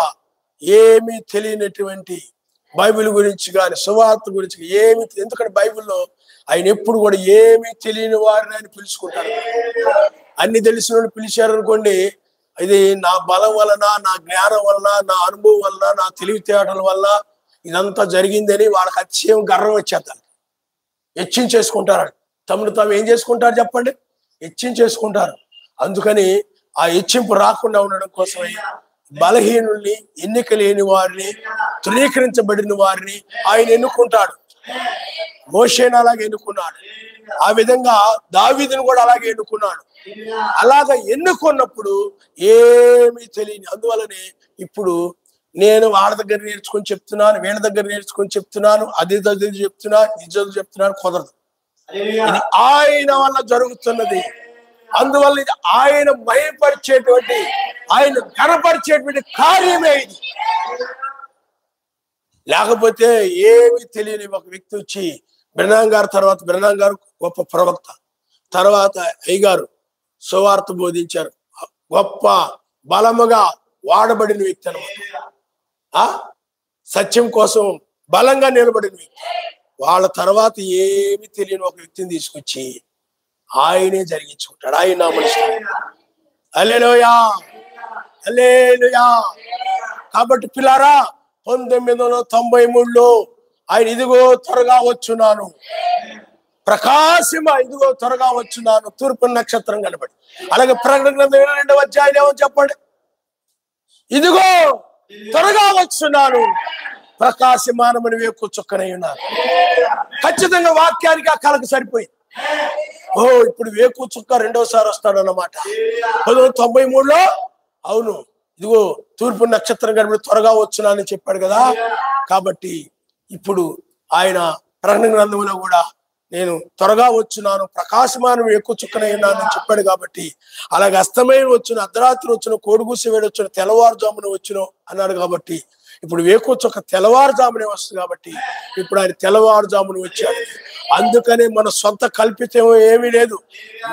[SPEAKER 1] ఏమీ తెలియనటువంటి బైబిల్ గురించి కానీ సువార్త గురించి ఏమి, ఎందుకంటే బైబిల్లో ఆయన ఎప్పుడు కూడా ఏమీ తెలియని వారిని ఆయన పిలుచుకుంటారు. అన్ని తెలిసిన వాళ్ళు పిలిచారు అనుకోండి, ఇది నా బలం వలన, నా జ్ఞానం వలన, నా అనుభవం వలన, నా తెలివితేటల వల్ల ఇదంతా జరిగిందని వాళ్ళకి అతిశయం గర్వం వచ్చేస్తారు, హెచ్చించేసుకుంటారు. తమను తాము ఏం చేసుకుంటారు చెప్పండి, హెచ్చించేసుకుంటారు. అందుకని ఆ హెచ్చింపు రాకుండా ఉండడం కోసమై బలహీనుల్ని, ఎన్నిక లేని వారిని, తృణీకరించబడిన వారిని ఆయన ఎన్నుకుంటాడు. మోషేను అలాగే ఎన్నుకున్నాడు, ఆ విధంగా దావీదును కూడా అలాగే ఎన్నుకున్నాడు. అలాగా ఎన్నుకున్నప్పుడు ఏమీ తెలియని, అందువలనే ఇప్పుడు నేను వాళ్ళ దగ్గర నేర్చుకొని చెప్తున్నాను, వీళ్ళ దగ్గర నేర్చుకొని చెప్తున్నాను, అది చెప్తున్నాను, ఇది చెప్తున్నాను, కుదరదు. ఇది ఆయన వల్ల జరుగుతున్నది. అందువల్ల ఇది ఆయన భయపరిచేటువంటి, ఆయన కనపరిచేటువంటి కార్యమే ఇది. లేకపోతే ఏమి తెలియని ఒక వ్యక్తి వచ్చి, బ్రహ్నాం గారు తర్వాత, బ్రహ్నాం గారు గొప్ప ప్రవక్త, తర్వాత అయ్యగారు సువార్త బోధించారు, గొప్ప బలముగా వాడబడిన వ్యక్తి అనమాట, సత్యం కోసం బలంగా నిలబడిన వ్యక్తి. వాళ్ళ తర్వాత ఏమి తెలియని ఒక వ్యక్తిని తీసుకొచ్చి ఆయనే జరిగించుకుంటాడు. ఆయన మనిషి. హల్లెలూయా, హల్లెలూయా. కాబట్టి పిల్లారా, 1993లో ఆయన ఇదిగో త్వరగా వచ్చున్నాను, ప్రకాశమ ఇదిగో త్వరగా వచ్చున్నాను, తూర్పు నక్షత్రం కనబడి. అలాగే ప్రకటన గ్రంథం 2వ అధ్యాయం ఏమో చెప్పండి, ఇదిగో త్వరగా వచ్చున్నాను, ప్రకాశమానమని వేకు చుక్కనై ఉన్నారు. ఖచ్చితంగా వాక్యానికి ఆ కళకు సరిపోయింది. ఇప్పుడు వేకు చుక్క రెండోసారి వస్తాడు అన్నమాట. 1993లో అవును, ఇదిగో తూర్పు నక్షత్రం కనబడి త్వరగా వచ్చున్నానని చెప్పాడు కదా. కాబట్టి ఇప్పుడు ఆయన ప్రకటన గ్రంథంలో కూడా నేను త్వరగా వచ్చున్నాను, ప్రకాశమానం ఎక్కువ చుక్కనై ఉన్నాను అని చెప్పాడు. కాబట్టి అలాగే అస్తమయం వచ్చును, అర్ధరాత్రి వచ్చును, కోడిగూసి వేడి వచ్చును, తెల్లవారుజామున వచ్చును అన్నాడు. కాబట్టి ఇప్పుడు వేకువ చుక్క తెల్లవారుజామునే వస్తుంది. కాబట్టి ఇప్పుడు ఆయన తెల్లవారుజామున వచ్చాడు. అందుకనే మన సొంత కల్పితం ఏమీ లేదు,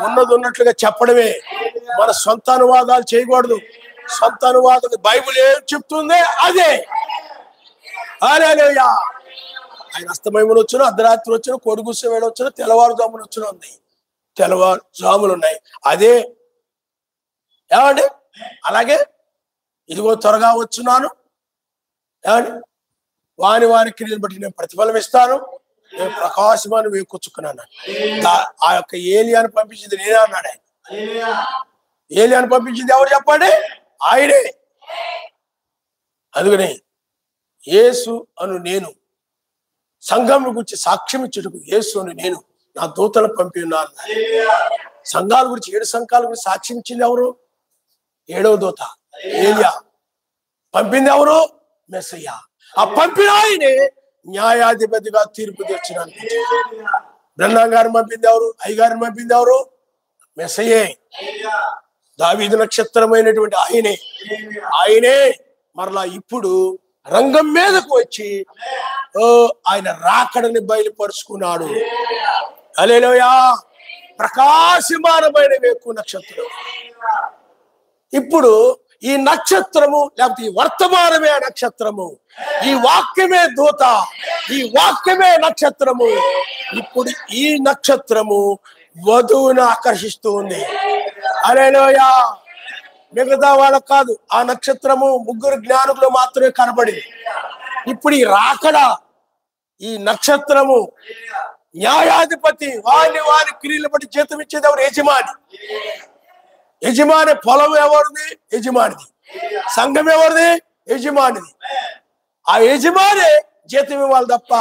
[SPEAKER 1] ఉన్నది ఉన్నట్లుగా చెప్పడమే. మన సొంత అనువాదాలు చేయకూడదు. సొంత అనువాదం బైబిల్ ఏం చెప్తుందే అదే. హల్లెలూయా. ఆయన అస్తమయములు వచ్చును, అర్ధరాత్రి వచ్చును, కోడిగూసే వేళ వచ్చును, తెల్లవారుజామున వచ్చును ఉంది. తెల్లవారుజాములు ఉన్నాయి. అదే ఏమండి. అలాగే ఇదిగో త్వరగా వచ్చున్నాను ఏమండి, వాని వారి క్రియలు బట్టి నేను ప్రతిఫలం ఇస్తాను, నేను ప్రకాశమాన్ని వేకొచ్చుకున్నాను. ఆ యొక్క ఏలియాను పంపించింది నేనే అన్నాడు ఆయన. ఏలియాను పంపించింది ఎవరు చెప్పండి? ఆయనే. అందుకని యేసు అను నేను సంఘం గురించి సాక్ష్యం ఇచ్చుటకు యేసు అని నేను నా దూతలు పంపి ఉన్నాను. సంఘాల గురించి 7 సంఘాల గురించి సాక్ష్యం ఇచ్చింది ఎవరు? 7వ దూత ఏలియా. పంపింది ఎవరు? మెస్సయ్య. ఆ పంపిన ఆయనే న్యాయాధిపతిగా తీర్పు తీర్చడానికి. బ్రహ్మం గారిని పంపింది ఎవరు? అయ్యగారిని పంపింది ఎవరు? మెస్సయ్యే. దావీదు నక్షత్రమైనటువంటి ఆయనే మరలా ఇప్పుడు రంగం మీదకు వచ్చి ఆయన రాకడని బయలుపరుచుకున్నాడు. హల్లెలూయా. ప్రకాశమానమైన వేకువ నక్షత్రం. ఇప్పుడు ఈ నక్షత్రము లేకపోతే ఈ వర్తమానమే నక్షత్రము, ఈ వాక్యమే దూత, ఈ వాక్యమే నక్షత్రము. ఇప్పుడు ఈ నక్షత్రము వధువును ఆకర్షిస్తూ ఉంది. హల్లెలూయా. మిగతా వాళ్ళకు కాదు. ఆ నక్షత్రము 3 జ్ఞానులు మాత్రమే కనబడింది. ఇప్పుడు ఈ రాకడ, ఈ నక్షత్రము న్యాయాధిపతి, వారి క్రియలు బట్టి జీతం ఇచ్చేది ఎవరు? యజమాని. యజమాని. పొలం ఎవరిది? యజమానిది. సంఘం ఎవరిది? యజమానిది. ఆ యజమాని జీతం ఇవ్వాలి తప్ప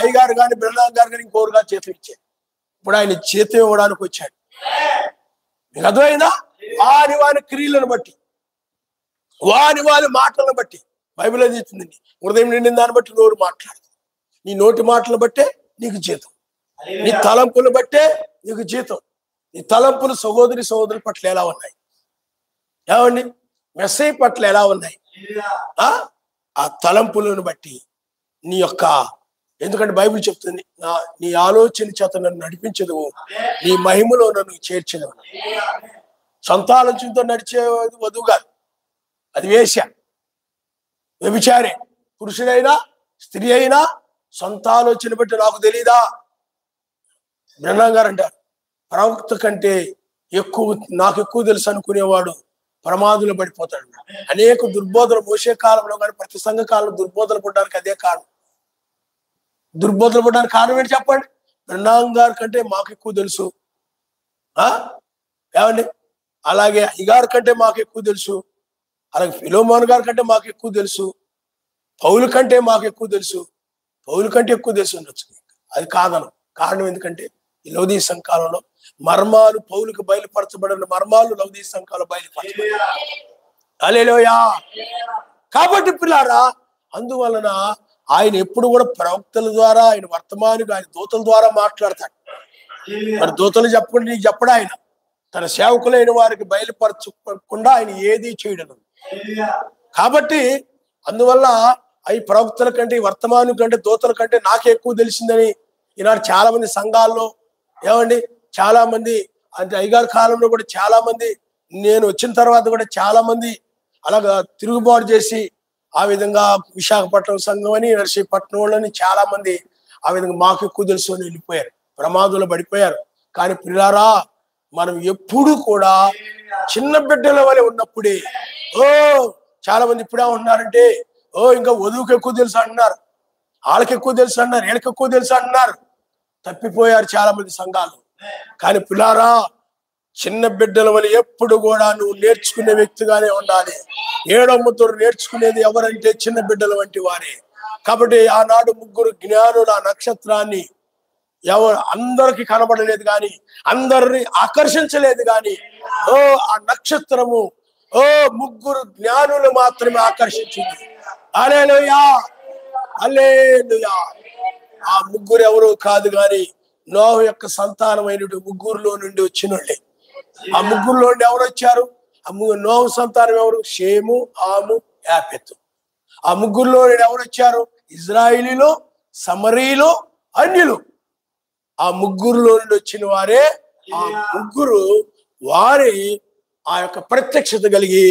[SPEAKER 1] అయ్యగారు కానీ బ్రహ్మం గారు కానీ ఇంకోరుగా జీతం ఇచ్చాడు. ఇప్పుడు ఆయన జీతం ఇవ్వడానికి వచ్చాడు. మీకు అర్థమైందా? వారి క్రియలను బట్టి, వారి మాటలను బట్టి బైబిల్ ఏం చెప్తుంది? హృదయం నిండిన దాన్ని బట్టి నోరు మాట్లాడుతుంది. నీ నోటి మాటలను బట్టే నీకు జీతం. నీ తలంపులు బట్టే నీకు జీతం. నీ తలంపులు సహోదరుల పట్ల ఎలా ఉన్నాయి? ఏమండి? మెస్సయ్య పట్ల ఎలా ఉన్నాయి? ఆ తలంపులను బట్టి నీ యొక్క, ఎందుకంటే బైబిల్ చెప్తుంది, నీ ఆలోచన చేత నన్ను నడిపించదు, నీ మహిమలో నన్ను చేర్చదు. సొంత ఆలోచనతో నడిచే వధువు కాదు, అది వేశ్య, వ్యభిచారే. పురుషుడైనా స్త్రీ అయినా సొంత ఆలోచన బట్టి నాకు తెలీదా? బ్రహ్మం గారు అంటారు, ప్రవక్త కంటే నాకు ఎక్కువ తెలుసు అనుకునేవాడు ప్రమాదులు పడిపోతాడు. అనేక దుర్బోధనలు మోసే కాలంలో కానీ ప్రతి సంఘ కాలంలో దుర్బోధనలు పడడానికి అదే కారణం. దుర్బోధనలు పడడానికి కారణం ఏంటి చెప్పండి? బ్రహ్మం గారి కంటే మాకు ఎక్కువ తెలుసు. ఏమండి? అలాగే అయ్యగారి కంటే మాకు ఎక్కువ తెలుసు, అలాగే ఫిలోమోన్ గారి కంటే మాకు ఎక్కువ తెలుసు, పౌలు కంటే మాకు ఎక్కువ తెలుసు, పౌలు కంటే ఎక్కువ తెలుసు ఉండొచ్చు. అది కాదను. కారణం ఎందుకంటే ఈ లౌదీయ సంఘాలలో మర్మాలు, పౌలుకు బయలుపరచబడిన మర్మాలు లౌదీయ సంఘాలు బయలుపరచబడ్డాయి. హల్లెలూయా. కాబట్టి పిల్లారా, అందువలన ఆయన ఎప్పుడు కూడా ప్రవక్తల ద్వారా, ఆయన వర్తమానికి ఆయన దూతల ద్వారా మాట్లాడతాడు. మరి దూతలు చెప్పకుండా నీకు చెప్పడు. ఆయన తన సేవకులైన వారికి బయలుపరచకుండా ఆయన ఏది చేయడం. కాబట్టి అందువల్ల అవి ప్రవక్తల కంటే, వర్తమానం కంటే, దూతల కంటే నాకే ఎక్కువ తెలిసిందని ఈనాడు చాలా మంది సంఘాల్లో, ఏమండి, చాలా మంది, అంటే అయ్యగారి కాలంలో కూడా చాలా మంది, నేను వచ్చిన తర్వాత కూడా చాలా మంది అలాగా తిరుగుబాటు చేసి ఆ విధంగా విశాఖపట్నం సంఘం అని, నర్సీపట్నం వాళ్ళని చాలా మంది ఆ విధంగా మాకు ఎక్కువ తెలుసు అని వెళ్ళిపోయారు, ప్రమాదంలో పడిపోయారు. కానీ పిల్లారా, మనం ఎప్పుడు కూడా చిన్న బిడ్డల వలె ఉన్నప్పుడే, చాలా మంది ఇప్పుడే ఉంటున్నారంటే ఇంకా వధువుకి ఎక్కువ తెలుసు అంటున్నారు, వాళ్ళకి ఎక్కువ తెలుసు అంటున్నారు, వీళ్ళకి ఎక్కువ తెలుసు అంటున్నారు. తప్పిపోయారు చాలా మంది సంఘాలు. కానీ పిల్లారా, చిన్న బిడ్డల వల్ల ఎప్పుడు కూడా నువ్వు నేర్చుకునే వ్యక్తిగానే ఉండాలి. 7వ ముద్ర నేర్చుకునేది ఎవరంటే చిన్న బిడ్డల వంటి వారే. కాబట్టి ఆనాడు 3 జ్ఞానులు ఆ నక్షత్రాన్ని అందరికి కనబడలేదు కానీ, అందరిని ఆకర్షించలేదు కానీ, ఆ నక్షత్రము 3 జ్ఞానులు మాత్రమే ఆకర్షించింది. హల్లెలూయా, హల్లెలూయా. ఆ 3 ఎవరు కాదు కానీ నోహు యొక్క సంతానమైనటువంటి ముగ్గురులో నుండి వచ్చిన వాళ్ళే. ఆ ముగ్గురులో నుండి ఎవరు వచ్చారు? నోహు సంతానం ఎవరు? షేము, ఆము, యాపెతు. ఆ ముగ్గురులో నుండి ఎవరు వచ్చారు? ఇజ్రాయిలీలు, సమరీలు, అన్యులు. ఆ ముగ్గురులో నుండి వచ్చిన వారే ఆ ముగ్గురు వారి ఆ యొక్క ప్రత్యక్షత కలిగి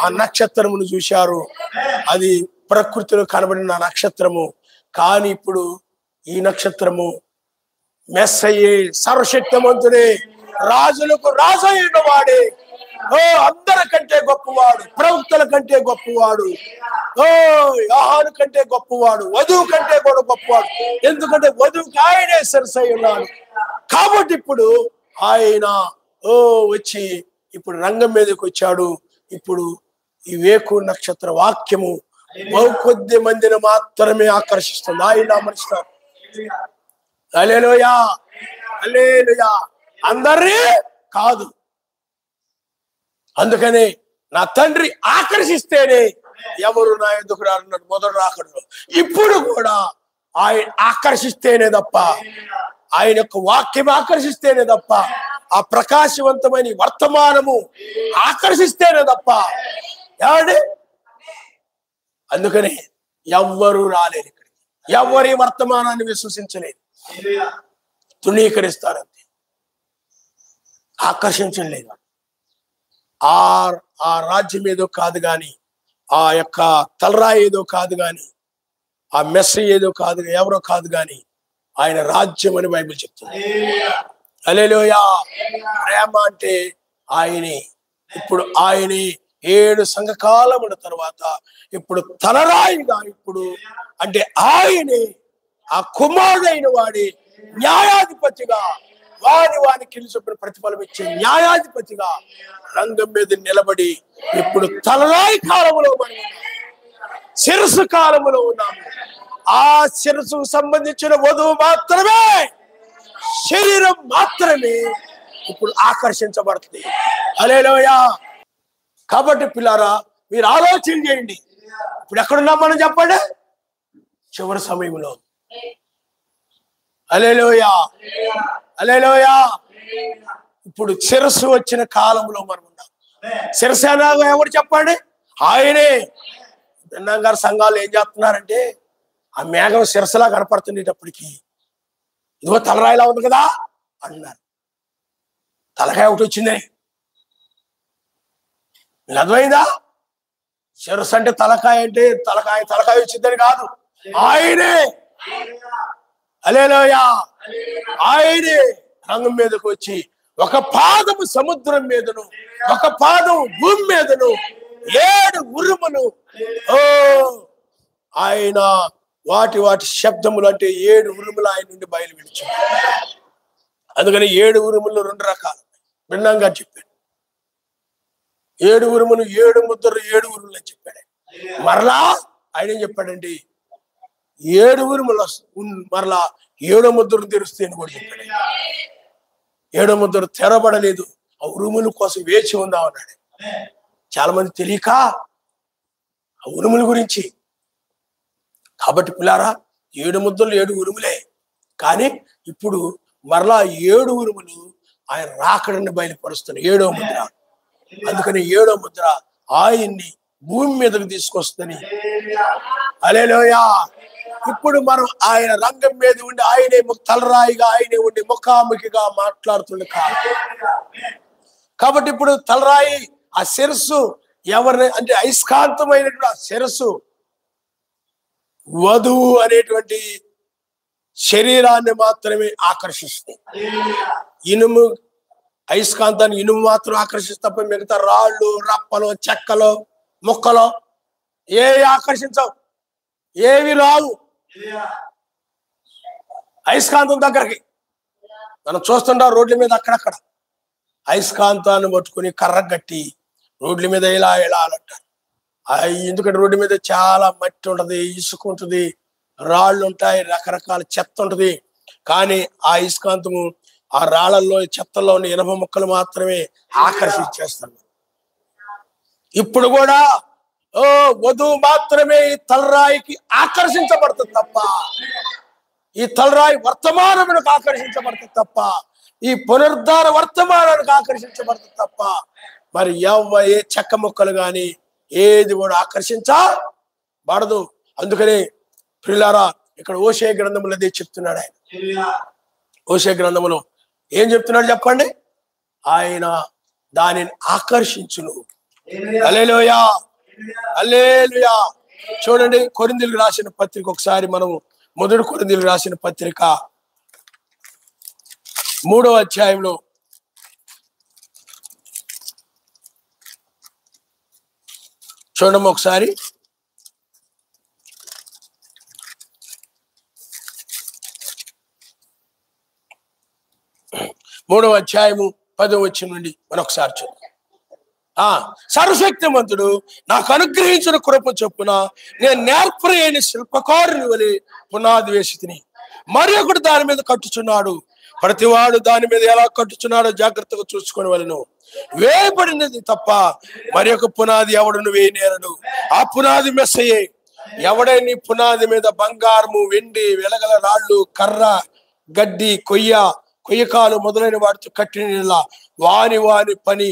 [SPEAKER 1] ఆ నక్షత్రమును చూశారు. అది ప్రకృతిలో కనబడిన నక్షత్రము. కానీ ఇప్పుడు ఈ నక్షత్రము మెస్సయ్యే, సర్వశక్తిమంతుడే, రాజులకు రాజు అయిన వాడే, అందరికంటే గొప్పవాడు, ప్రవక్తల కంటే గొప్పవాడు, యోహాను కంటే గొప్పవాడు, వధువు కంటే కూడా గొప్పవాడు. ఎందుకంటే వధువుకి ఆయనే సరసై ఉన్నాడు. కాబట్టి ఇప్పుడు ఆయన వచ్చి ఇప్పుడు రంగం మీదకి వచ్చాడు. ఇప్పుడు ఈ వేకు నక్షత్ర వాక్యము బహు కొద్ది మందిని మాత్రమే ఆకర్షిస్తుంది. ఆయన మనుషులు హల్లెలూయా, హల్లెలూయా, అందరి కాదు. అందుకని నా తండ్రి ఆకర్షిస్తేనే ఎవరు నా ఎందుకు రానున్నాడు మొదటి రాకడలో. ఇప్పుడు కూడా ఆయన ఆకర్షిస్తేనే తప్ప, ఆయన యొక్క వాక్యం ఆకర్షిస్తేనే తప్ప, ఆ ప్రకాశవంతమైన వర్తమానము ఆకర్షిస్తేనే తప్ప ఏమండి. అందుకని ఎవ్వరూ రాలేరు ఇక్కడికి, ఎవరి వర్తమానాన్ని విశ్వసించలేదు, తృణీకరిస్తారంతే, ఆకర్షించలేదు. ఆ రాజ్యం ఏదో కాదు కానీ, ఆ యొక్క తలరాయి ఏదో కాదు కానీ, ఆ మెస్స ఏదో కాదు, ఎవరో కాదు కానీ ఆయన రాజ్యం అని బైబిల్ చెప్తుంది. హల్లెలూయా. ప్రేమ అంటే ఆయనే. ఇప్పుడు ఆయనే 7 సంఘకాలముల తర్వాత ఇప్పుడు తలరాయిగా, ఇప్పుడు అంటే ఆయనే ఆ కుమారుడైన వాడి న్యాయాధిపతిగా, వానికి చెప్పిన ప్రతిఫలం ఇచ్చే న్యాయాధిపతిగా రంగం మీద నిలబడి ఇప్పుడు తలరాయి కాలంలో మనం శిరస్సు కాలంలో ఉన్నాము. ఆ శిరస్సుకు సంబంధించిన వధువు మాత్రమే, శరీరం మాత్రమే ఇప్పుడు ఆకర్షించబడుతుంది. హల్లెలూయా. కాబట్టి పిల్లారా, మీరు ఆలోచన చేయండి. ఇప్పుడు ఎక్కడున్నాం మనం చెప్పండి? చివరి సమయంలో. హల్లెలూయా, హల్లెలూయా. ఇప్పుడు శిరస్సు వచ్చిన కాలంలో మనం ఉన్నాం. శిరస్సు అనగా ఎవరు చెప్పండి? ఆయనే. బృందాం గారు సంఘాలు ఏం చేస్తున్నారంటే, ఆ మేఘం శిరస్సులా కనపడుతుండేటప్పటికి ఇదిగో తలరాయిలా ఉంది కదా అన్నారు. తలకాయ ఒకటి వచ్చిందని అర్థమైందా? శిరస్సు అంటే తలకాయ, అంటే తలకాయ వచ్చిందని కాదు, ఆయనే. హల్లెలూయా. ఆయనే రంగం మీదకు వచ్చి ఒక పాదము సముద్రం మీదను, ఒక పాదం భూమి మీదను 7 ఉరుములు, ఆయన వాటి శబ్దములు అంటే 7 ఉరుములు ఆయన నుండి బయలు విడిచాడు. అందుకని 7 ఉరుములు 2 రకాలు భిన్నంగా చెప్పాడు. 7 ఉరుములు, 7 ముద్రలు, 7 ఉరుములు అని చెప్పాడు. మరలా ఆయన ఏం చెప్పాడండి? 7 ఉరుములు మరలా 7వ ముద్రను తెరుస్తే అని కూడా చెప్పాడు. 7వ ముద్ర తెరబడలేదు, ఆ ఉరుముల కోసం వేచి ఉందాం అన్నాడు. చాలా మంది తెలియక ఆ ఉరుముల గురించి. కాబట్టి పిల్లారా, 7 ముద్రలు 7 ఉరుములే, కానీ ఇప్పుడు మరలా 7 ఉరుములు ఆయన రాకడని బయలుపరుస్తున్నాయి. 7వ ముద్ర. అందుకని 7వ ముద్ర ఆయన్ని భూమి మీదకు తీసుకొస్తుందని. హల్లెలూయా. ఇప్పుడు మనం ఆయన రంగం మీద ఉండి ఆయనే తలరాయిగా, ఆయనే ఉండి ముఖాముఖిగా మాట్లాడుతుండే కాదు. కాబట్టి ఇప్పుడు తలరాయి, ఆ శిరస్సు ఎవరిని అంటే అయస్కాంతమైనటువంటి ఆ శిరస్సు వధువు అనేటువంటి శరీరాన్ని మాత్రమే ఆకర్షిస్తుంది. ఇనుము, అయస్కాంతాన్ని ఇనుము మాత్రం ఆకర్షిస్తే మిగతా రాళ్ళు, రప్పలు, చెక్కలు, ముక్కలు ఏవి ఆకర్షించవు, ఏవి రావు అయస్కాంతం దగ్గరికి. మనం చూస్తుంటాం రోడ్ల మీద అక్కడక్కడ అయస్కాంతాన్ని పట్టుకుని కర్ర కట్టి రోడ్ల మీద ఇలా అంటారు. ఎందుకంటే రోడ్డు మీద చాలా మట్టి ఉంటది, ఇసుక ఉంటుంది, రాళ్ళు ఉంటాయి, రకరకాల చెత్త ఉంటది. కానీ ఆ అయస్కాంతము ఆ రాళ్లలో, చెత్తల్లో ఉన్న ఇనుప ముక్కలు మాత్రమే ఆకర్షించేస్తాడు. ఇప్పుడు కూడా వధువు మాత్రమే తలరాయికి ఆకర్షించబడుతుంది తప్ప ఈ తలరాయి వర్తమానములకు ఆకర్షించబడుతుంది తప్ప, ఈ పునరుద్ధార వర్తమానానికి ఆకర్షించబడుతుంది తప్ప మరి ఏ చెక్క ముక్కలు కానీ ఏది కూడా ఆకర్షించబడదు. అందుకని ప్రియులారా ఇక్కడ హోషేయ గ్రంథములో అదే చెప్తున్నాడు ఆయన. హోషేయ గ్రంథములో ఏం చెప్తున్నాడు చెప్పండి? ఆయన దానిని ఆకర్షించును. హల్లెలూయా, హల్లెలూయా. చూడండి కొరింథీయులకు రాసిన పత్రిక ఒకసారి మనము మొదటి కొరింథీయులకు రాసిన పత్రిక 3వ అధ్యాయంలో చూడము ఒకసారి. 3వ అధ్యాయము 10వ వచనం నుండి మరొకసారి చూద్దాం. సర్వశక్తిమంతుడు నాకు అనుగ్రహించిన కృప చొప్పున నేను నేర్పరైన శిల్పకారుని వలె పునాది వేసి తిని మరి ఒకడు దాని మీద కట్టుచున్నాడు. ప్రతివాడు దాని మీద ఎలా కట్టుచున్నాడో జాగ్రత్తగా చూసుకుని వలెను. వేయబడినది తప్ప మరి ఒక పునాది ఎవడును వేయనేరడు. ఆ పునాది మెస్సయే. ఎవడైనా పునాది మీద బంగారము, వెండి, వెలగల రాళ్ళు, కర్ర, గడ్డి, కొయ్యకాలు మొదలైన వాటితో కట్టిన వాని పని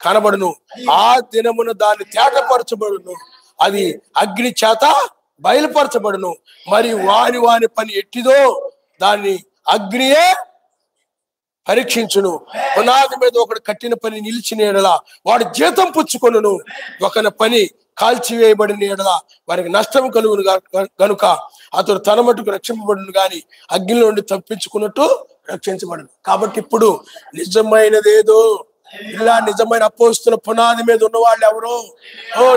[SPEAKER 1] కనబడును. ఆ దినమున దాన్ని తేటపరచబడును, అది అగ్ని చేత బయలుపరచబడును. మరి వాని పని ఎట్టిదో దాన్ని అగ్నియే పరీక్షించును. పునాది మీద ఒకడు కట్టిన పని నిలిచిన ఎడల వాడు జీతం పుచ్చుకొనును. ఒకని పని కాల్చివేయబడిన ఎడల వారికి నష్టం కలుగును గనుక అతడు తన మటుకు రక్షింపబడును గాని అగ్నిలో నుండి తప్పించుకున్నట్టు రక్షించబడును. కాబట్టి ఇప్పుడు నిజమైనదేదో, ఇలా నిజమైన అపోస్తుల పునాది మీద ఉన్న వాళ్ళు ఎవరు?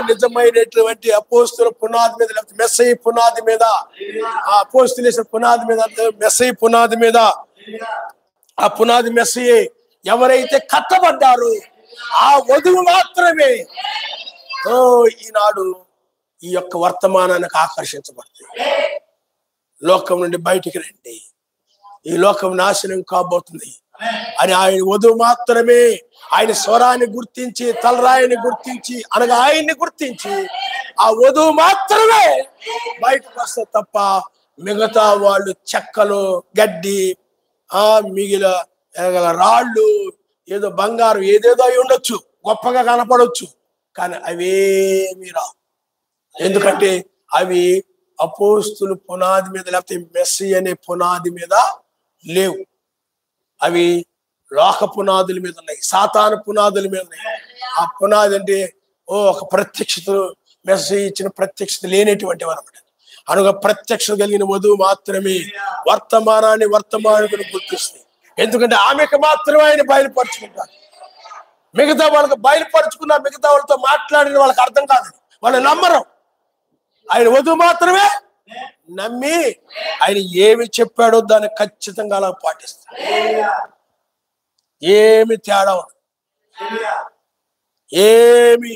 [SPEAKER 1] నిజమైనటువంటి అపోస్తుల పునాది మీద, లేకపోతే మెస్సయి పునాది మీద, ఆ అపోస్తుల పునాది మీద, మెస్సయి పునాది మీద, ఆ పునాది మెస్సయే. ఎవరైతే కట్టబడ్డారో ఆ వధువు మాత్రమే ఈనాడు ఈ యొక్క వర్తమానానికి ఆకర్షించబడుతుంది. లోకం నుండి బయటికి రండి, ఈ లోకం నాశనం కాబోతుంది అని ఆయన వధువు మాత్రమే ఆయన స్వరాన్ని గుర్తించి, తలరాయిని గుర్తించి, అనగా ఆయన్ని గుర్తించి ఆ వధువు మాత్రమే బయటకు వస్తే తప్ప మిగతా వాళ్ళు చెక్కలు, గడ్డి, మిగిలిన రాళ్ళు, ఏదో బంగారం, ఏదేదో అయి ఉండొచ్చు, గొప్పగా కనపడవచ్చు, కానీ అవేమీ రా. ఎందుకంటే అవి అపోస్తుల పునాది మీద, లేకపోతే మెస్సీ అనే పునాది మీద లేవు. అవి లోక పునాదుల మీద ఉన్నాయి, సాతాను పునాదుల మీద ఉన్నాయి. ఆ పునాది అంటే ఒక ప్రత్యక్షత, మెస్సీ ఇచ్చిన ప్రత్యక్షత లేనటువంటి అనమాట. అనగా ప్రత్యక్షత కలిగిన వధువు మాత్రమే వర్తమానాన్ని గుర్తిస్తుంది. ఎందుకంటే ఆమెకు మాత్రమే ఆయన బయలుపరుచుకుంటారు. మిగతా వాళ్ళకి బయలుపరుచుకున్న మిగతా వాళ్ళతో మాట్లాడిన వాళ్ళకి అర్థం కాదు, వాళ్ళు నమ్మరు. ఆయన వధువు మాత్రమే నమ్మి ఆయన ఏమి చెప్పాడో దాన్ని ఖచ్చితంగా అలా పాటిస్తారు. ఏమి తేడా,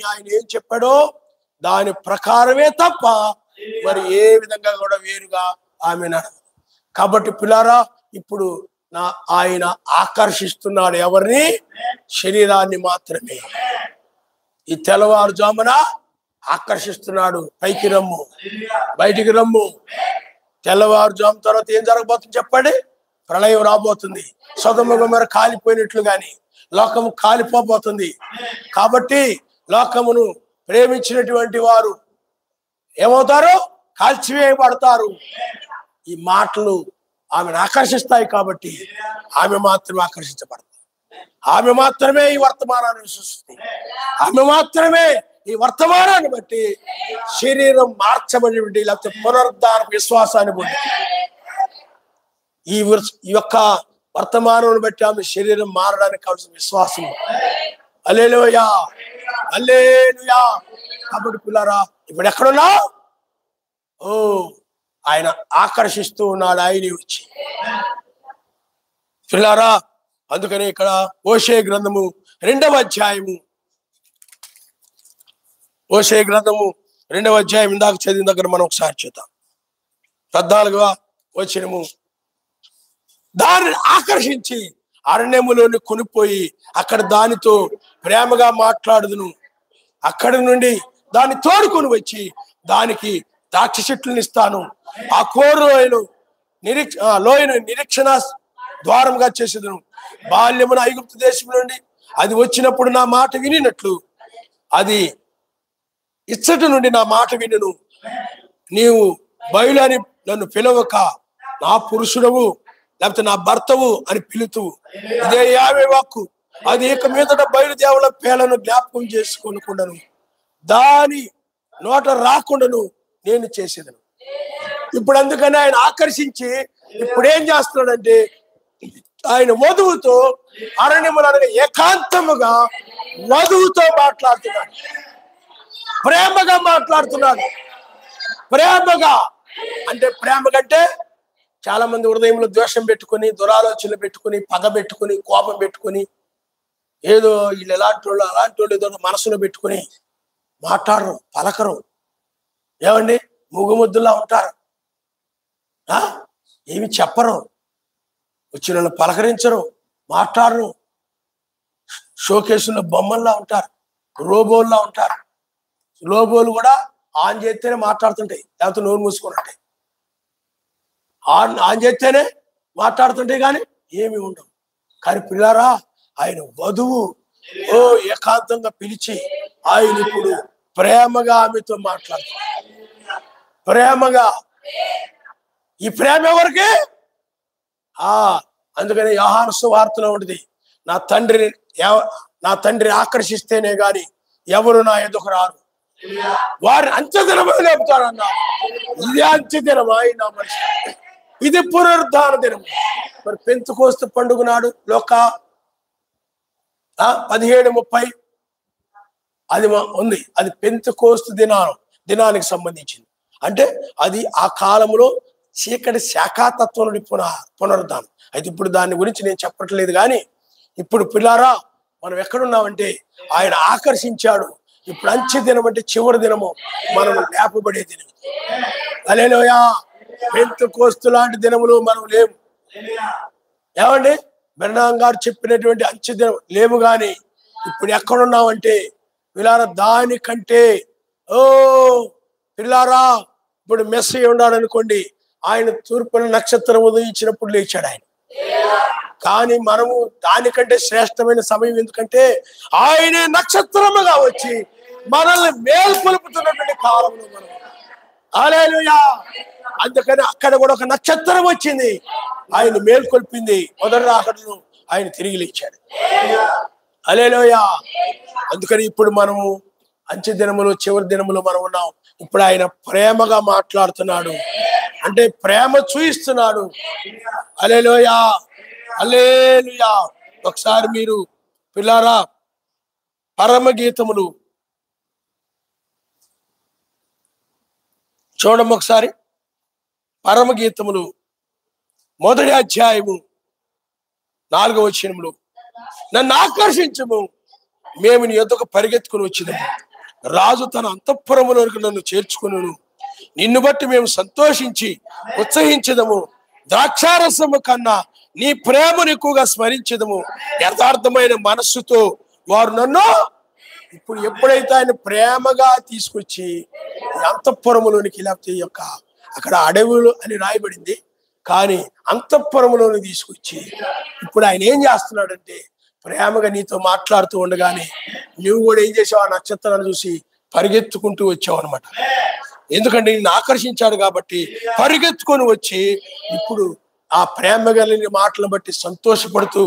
[SPEAKER 1] ఆయన ఏం చెప్పాడో దాని ప్రకారమే తప్ప మరి ఏ విధంగా కూడా వేరుగా ఆమె నడవదు. కాబట్టి పిల్లారా, ఇప్పుడు ఆయన ఆకర్షిస్తున్నాడు ఎవరిని? శరీరాన్ని మాత్రమే. ఈ తెల్లవారుజామున ఆకర్షిస్తున్నాడు, పైకి రమ్ము, బయటికి రమ్ము. తెల్లవారుజాము తర్వాత ఏం జరగబోతుంది చెప్పండి? ప్రళయం రాబోతుంది. సొదొమ గొమొర్రా కాలిపోయినట్లు గాని లోకము కాలిపోబోతుంది. కాబట్టి లోకమును ప్రేమించినటువంటి వారు ఏమవుతారు? కాల్చివేయబడతారు. ఈ మాటలు ఆమెను ఆకర్షిస్తాయి. కాబట్టి ఆమె మాత్రమే ఆకర్షించబడతారు. ఆమె మాత్రమే ఈ వర్తమానాన్ని విశ్వసిస్తుంది. ఆమె మాత్రమే ఈ వర్తమానాన్ని బట్టి శరీరం మార్చబడి, లేకపోతే పునరుద్ధార విశ్వాసాన్ని బట్టి, ఈ యొక్క వర్తమానం బట్టి ఆమె శరీరం మారడానికి కావాల్సిన విశ్వాసం. హల్లెలూయా, హల్లెలూయా. కాబట్టి పిల్లారా, ఇప్పుడు ఎక్కడున్నా ఆయన ఆకర్షిస్తూ ఉన్నాడు, ఆయన వచ్చి. పిల్లారా, అందుకని ఇక్కడ హోషేయ గ్రంథము 2వ అధ్యాయము, హోషేయ గ్రంథము 2వ అధ్యాయం ఇందాక చదివిన దగ్గర మనం ఒకసారి చూద్దాం. 14వ వచనము. దానిని ఆకర్షించి అరణ్యములోని కొనిపోయి అక్కడ దానితో ప్రేమగా మాట్లాడుదును. అక్కడి నుండి దాన్ని తోడుకొని వచ్చి దానికి ద్రాక్ష చెట్లను ఇస్తాను. ఆ కోరలోయలు లోయను నిరీక్షణ ద్వారంగా చేసేదను. బాల్యమున ఐగుప్తు దేశం నుండి అది వచ్చినప్పుడు నా మాట వినినట్లు అది ఇచ్చటి నుండి నా మాట వినును. నీవు బయలు అని నన్ను పిలవక నా పురుషుడవు లేకపోతే నా భర్తవు అని పిలుతువు. ఇదే యావే వాక్కు. అది ఇక మీదట బయలుదేవుల పేలను జ్ఞాపకం చేసుకోనుకుండాను దాని నోట రాకుండాను నేను చేసేదను. ఇప్పుడు అందుకని ఆయన ఆకర్షించి ఇప్పుడు ఏం చేస్తున్నాడంటే ఆయన వధువుతో అరణ్యములు అనగా ఏకాంతముగా వధువుతో మాట్లాడుతున్నాడు. ప్రేమగా మాట్లాడుతున్నాడు. ప్రేమగా అంటే ప్రేమ కంటే చాలా మంది హృదయంలో ద్వేషం పెట్టుకుని, దురాలోచనలు పెట్టుకుని, పగ పెట్టుకుని, కోపం పెట్టుకుని, ఏదో వీళ్ళు ఎలాంటి వాళ్ళు అలాంటి వాళ్ళు ఏదో మనసులో పెట్టుకుని మాట్లాడరు, పలకరు. ఏమండి మూగుముద్దులా ఉంటారు, ఏమి చెప్పరు, వచ్చిన వాళ్ళు పలకరించరు, మాట్లాడరు. షోకేసులో బొమ్మల్లా ఉంటారు, రోబోల్లా ఉంటారు. రోబోలు కూడా ఆన్ చేస్తేనే మాట్లాడుతుంటాయి, లేకపోతే నోరు మూసుకొని ఉంటాయి. ఆన్ చేస్తేనే మాట్లాడుతుంటాయి కానీ ఏమి ఉండవు. కానీ పిల్లారా ఆయన వధువు ఏకాంతంగా పిలిచి ఆయన ఇప్పుడు ప్రేమగా ఆమెతో మాట్లాడుతున్నాడు. ప్రేమగా. ఈ ప్రేమ ఎవరికి? అందుకని యోహాను సువార్తలో ఉంటుంది, నా తండ్రి ఆకర్షిస్తేనే గాని ఎవరు నా ఎదుకు రారు, వారిని అంత్యదినమే లేపుతారన్నా. ఇది అంత్యదినమా? నా మనిషి ఇది పునరుద్ధాన దినం. మరి పెంతెకోస్తు పండుగ నాడు లోక 17:30 అది ఉంది. అది పెంతెకోస్తు దినానికి సంబంధించింది. అంటే అది ఆ కాలంలో చీకటి శాఖాతత్వం నుండి పునరుద్ధానం. అయితే ఇప్పుడు దాని గురించి నేను చెప్పట్లేదు. కానీ ఇప్పుడు పిల్లారా మనం ఎక్కడున్నామంటే ఆయన ఆకర్షించాడు. ఇప్పుడు అంచె దినం అంటే చివరి దినము, మనం లేపబడే దినం. హల్లెలూయా. పెంతెకోస్తు లాంటి దినములు మనం లేవు. ఏమండి బెర్నాం గారు చెప్పినటువంటి అంచె దినం లేవు. కానీ ఇప్పుడు ఎక్కడున్నామంటే పిల్లారా దానికంటే పిల్లారా ఇప్పుడు మెస్సీ ఉన్నాడు అనుకోండి, ఆయన తూర్పున నక్షత్రం ఉదయించినప్పుడు లేచాడు ఆయన. కానీ మనము దానికంటే శ్రేష్టమైన సమయం, ఎందుకంటే ఆయనే నక్షత్రముగా వచ్చి మనల్ని మేల్కొల్పుతున్నటువంటి కాలంలో మనం. హల్లెలూయా. అందుకని అక్కడ కూడా ఒక నక్షత్రం వచ్చింది, ఆయన మేల్కొల్పింది. మొదటి రాకడను ఆయన తిరిగి లేచాడు. హల్లెలూయా. అందుకని ఇప్పుడు మనము అంచె దినములు చివరి దినములు మనం ఉన్నాం. ఇప్పుడు ఆయన ప్రేమగా మాట్లాడుతున్నాడు, అంటే ప్రేమ చూయిస్తున్నాడు. హల్లెలూయా. హల్లెలూయా. ఒకసారి మీరు పిల్లారా పరమగీతములు చూడము. ఒకసారి పరమగీతములు 1వ అధ్యాయము 4వ వచనములు, నన్ను ఆకర్షించము, మేము నీ యొద్దకు పరిగెత్తుకుని వచ్చినాము. రాజు తన అంతఃపురములోకి నన్ను చేర్చుకును. నిన్ను బట్టి మేము సంతోషించి ఉత్సహించదము. ద్రాక్షారసము కన్నా నీ ప్రేమను ఎక్కువగా స్మరించదము. యథార్థమైన మనస్సుతో వారు నన్ను. ఇప్పుడు ఎప్పుడైతే ఆయన ప్రేమగా తీసుకొచ్చి అంతఃపురములోనికి, లేకపోతే యొక్క అక్కడ అడవులు అని రాయబడింది, కానీ అంతఃపురములోని తీసుకొచ్చి ఇప్పుడు ఆయన ఏం చేస్తున్నాడంటే ప్రేమగా నీతో మాట్లాడుతూ ఉండగానే నువ్వు కూడా ఏం చేసావు? ఆ నక్షత్రాన్ని చూసి పరిగెత్తుకుంటూ వచ్చావు అనమాట. ఎందుకంటే నిన్ను ఆకర్షించాడు కాబట్టి పరిగెత్తుకొని వచ్చి ఇప్పుడు ఆ ప్రేమ కలిగిన మాటలను బట్టి సంతోషపడుతూ,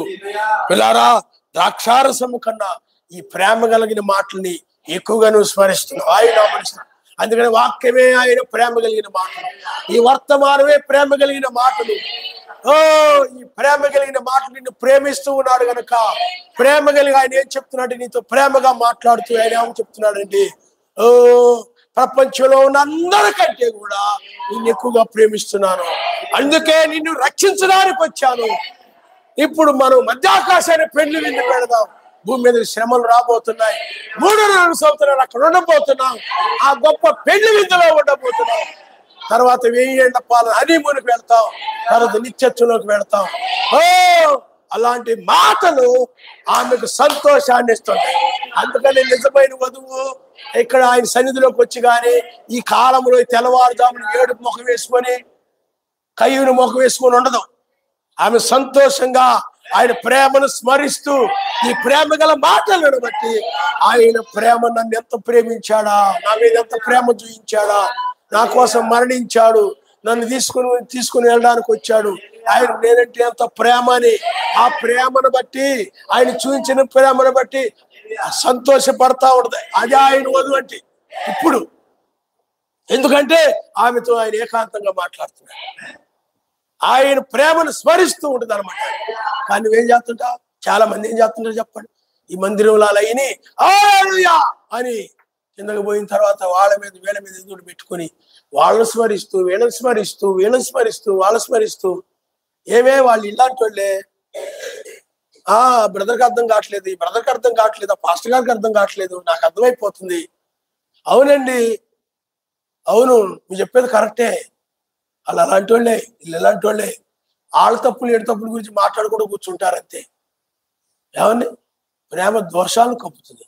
[SPEAKER 1] పిల్లారా ద్రాక్షారసము కన్నా ఈ ప్రేమ కలిగిన మాటల్ని ఎక్కువగా నువ్వు స్మరిస్తున్నావు. ఆయన మనిషి. అందుకని వాక్యమే ఆయన ప్రేమ కలిగిన మాటలు, ఈ వర్తమానమే ప్రేమ కలిగిన మాటలు. ఈ ప్రేమ కలిగిన మాటలు నిన్ను ప్రేమిస్తూ ఉన్నాడు కనుక ప్రేమ కలిగి ఆయన ఏం చెప్తున్నాడు? నీతో ప్రేమగా మాట్లాడుతూ ఆయన ఏమని చెప్తున్నాడంటే, ప్రపంచంలో ఉన్న అందరికంటే కూడా నిన్ను ఎక్కువగా ప్రేమిస్తున్నాను, అందుకే నిన్ను రక్షించడానికి వచ్చాను. ఇప్పుడు మనం మధ్యాకాశాన్ని పెళ్లి విందు పెడదాం. భూమి మీద శ్రమలు రాబోతున్నాయి. 3 సంవత్సరాలు అక్కడ ఉండబోతున్నాం. ఆ గొప్ప పెళ్లి విందులో ఉండబోతున్నాం. తర్వాత 1000 ఏళ్ల పాలన హనీమూన్కి వెళ్తాం, తర్వాత నిత్యత్వంలోకి వెళ్తాం. అలాంటి మాటలు ఆమెకు సంతోషాన్ని ఇస్తుంటాయి. అందుకని నిజమైన వధువు ఇక్కడ ఆయన సన్నిధిలోకి వచ్చి, కానీ ఈ కాలంలో తెల్లవారుజామున 7 ముఖం వేసుకొని కయ్యూని ముఖం వేసుకొని ఉండదు. ఆమె సంతోషంగా ఆయన ప్రేమను స్మరిస్తూ ఈ ప్రేమ గల మాటలను బట్టి ఆయన ప్రేమ నన్ను ఎంత ప్రేమించాడా, నా మీద ఎంత ప్రేమ చూపించాడా, నా కోసం మరణించాడు, నన్ను తీసుకుని వెళ్ళడానికి వచ్చాడు, ఆయన నేనంటే ఎంత ప్రేమ అని ఆ ప్రేమను బట్టి, ఆయన చూపించిన ప్రేమను బట్టి సంతోషపడతా ఉండదు. అదే ఆయన వధువు అంటే ఇప్పుడు. ఎందుకంటే ఆమెతో ఆయన ఏకాంతంగా మాట్లాడుతున్నాడు, ఆయన ప్రేమను స్మరిస్తూ ఉంటుంది అనమాట. కానీ నువ్వేం చేస్తుంటావు? చాలా మంది ఏం చేస్తుంటారు చెప్పండి? ఈ మందిరంలో అలయ్యని హల్లెలూయా అని కిందకి పోయిన తర్వాత వీళ్ళ మీద ఎదురు పెట్టుకుని వాళ్ళని స్మరిస్తూ వీళ్ళని స్మరిస్తూ వాళ్ళని స్మరిస్తూ ఏమే వాళ్ళు ఇలాంటి వాళ్ళే. బ్రదర్కి అర్థం కావట్లేదు, ఈ బ్రదర్కి అర్థం కావట్లేదు, ఆ పాస్టర్ గారికి అర్థం కావట్లేదు, నాకు అర్థమైపోతుంది. అవునండి, అవును, మీరు చెప్పేది కరెక్టే, వాళ్ళు అలాంటి వాళ్ళే, వీళ్ళు ఎలాంటి వాళ్ళే. వాళ్ళ తప్పులు ఏడు తప్పుల గురించి మాట్లాడుకుంటూ కూర్చుంటారు అంతే. ఏమండి? ప్రేమ దోషాలను కప్పుతుంది.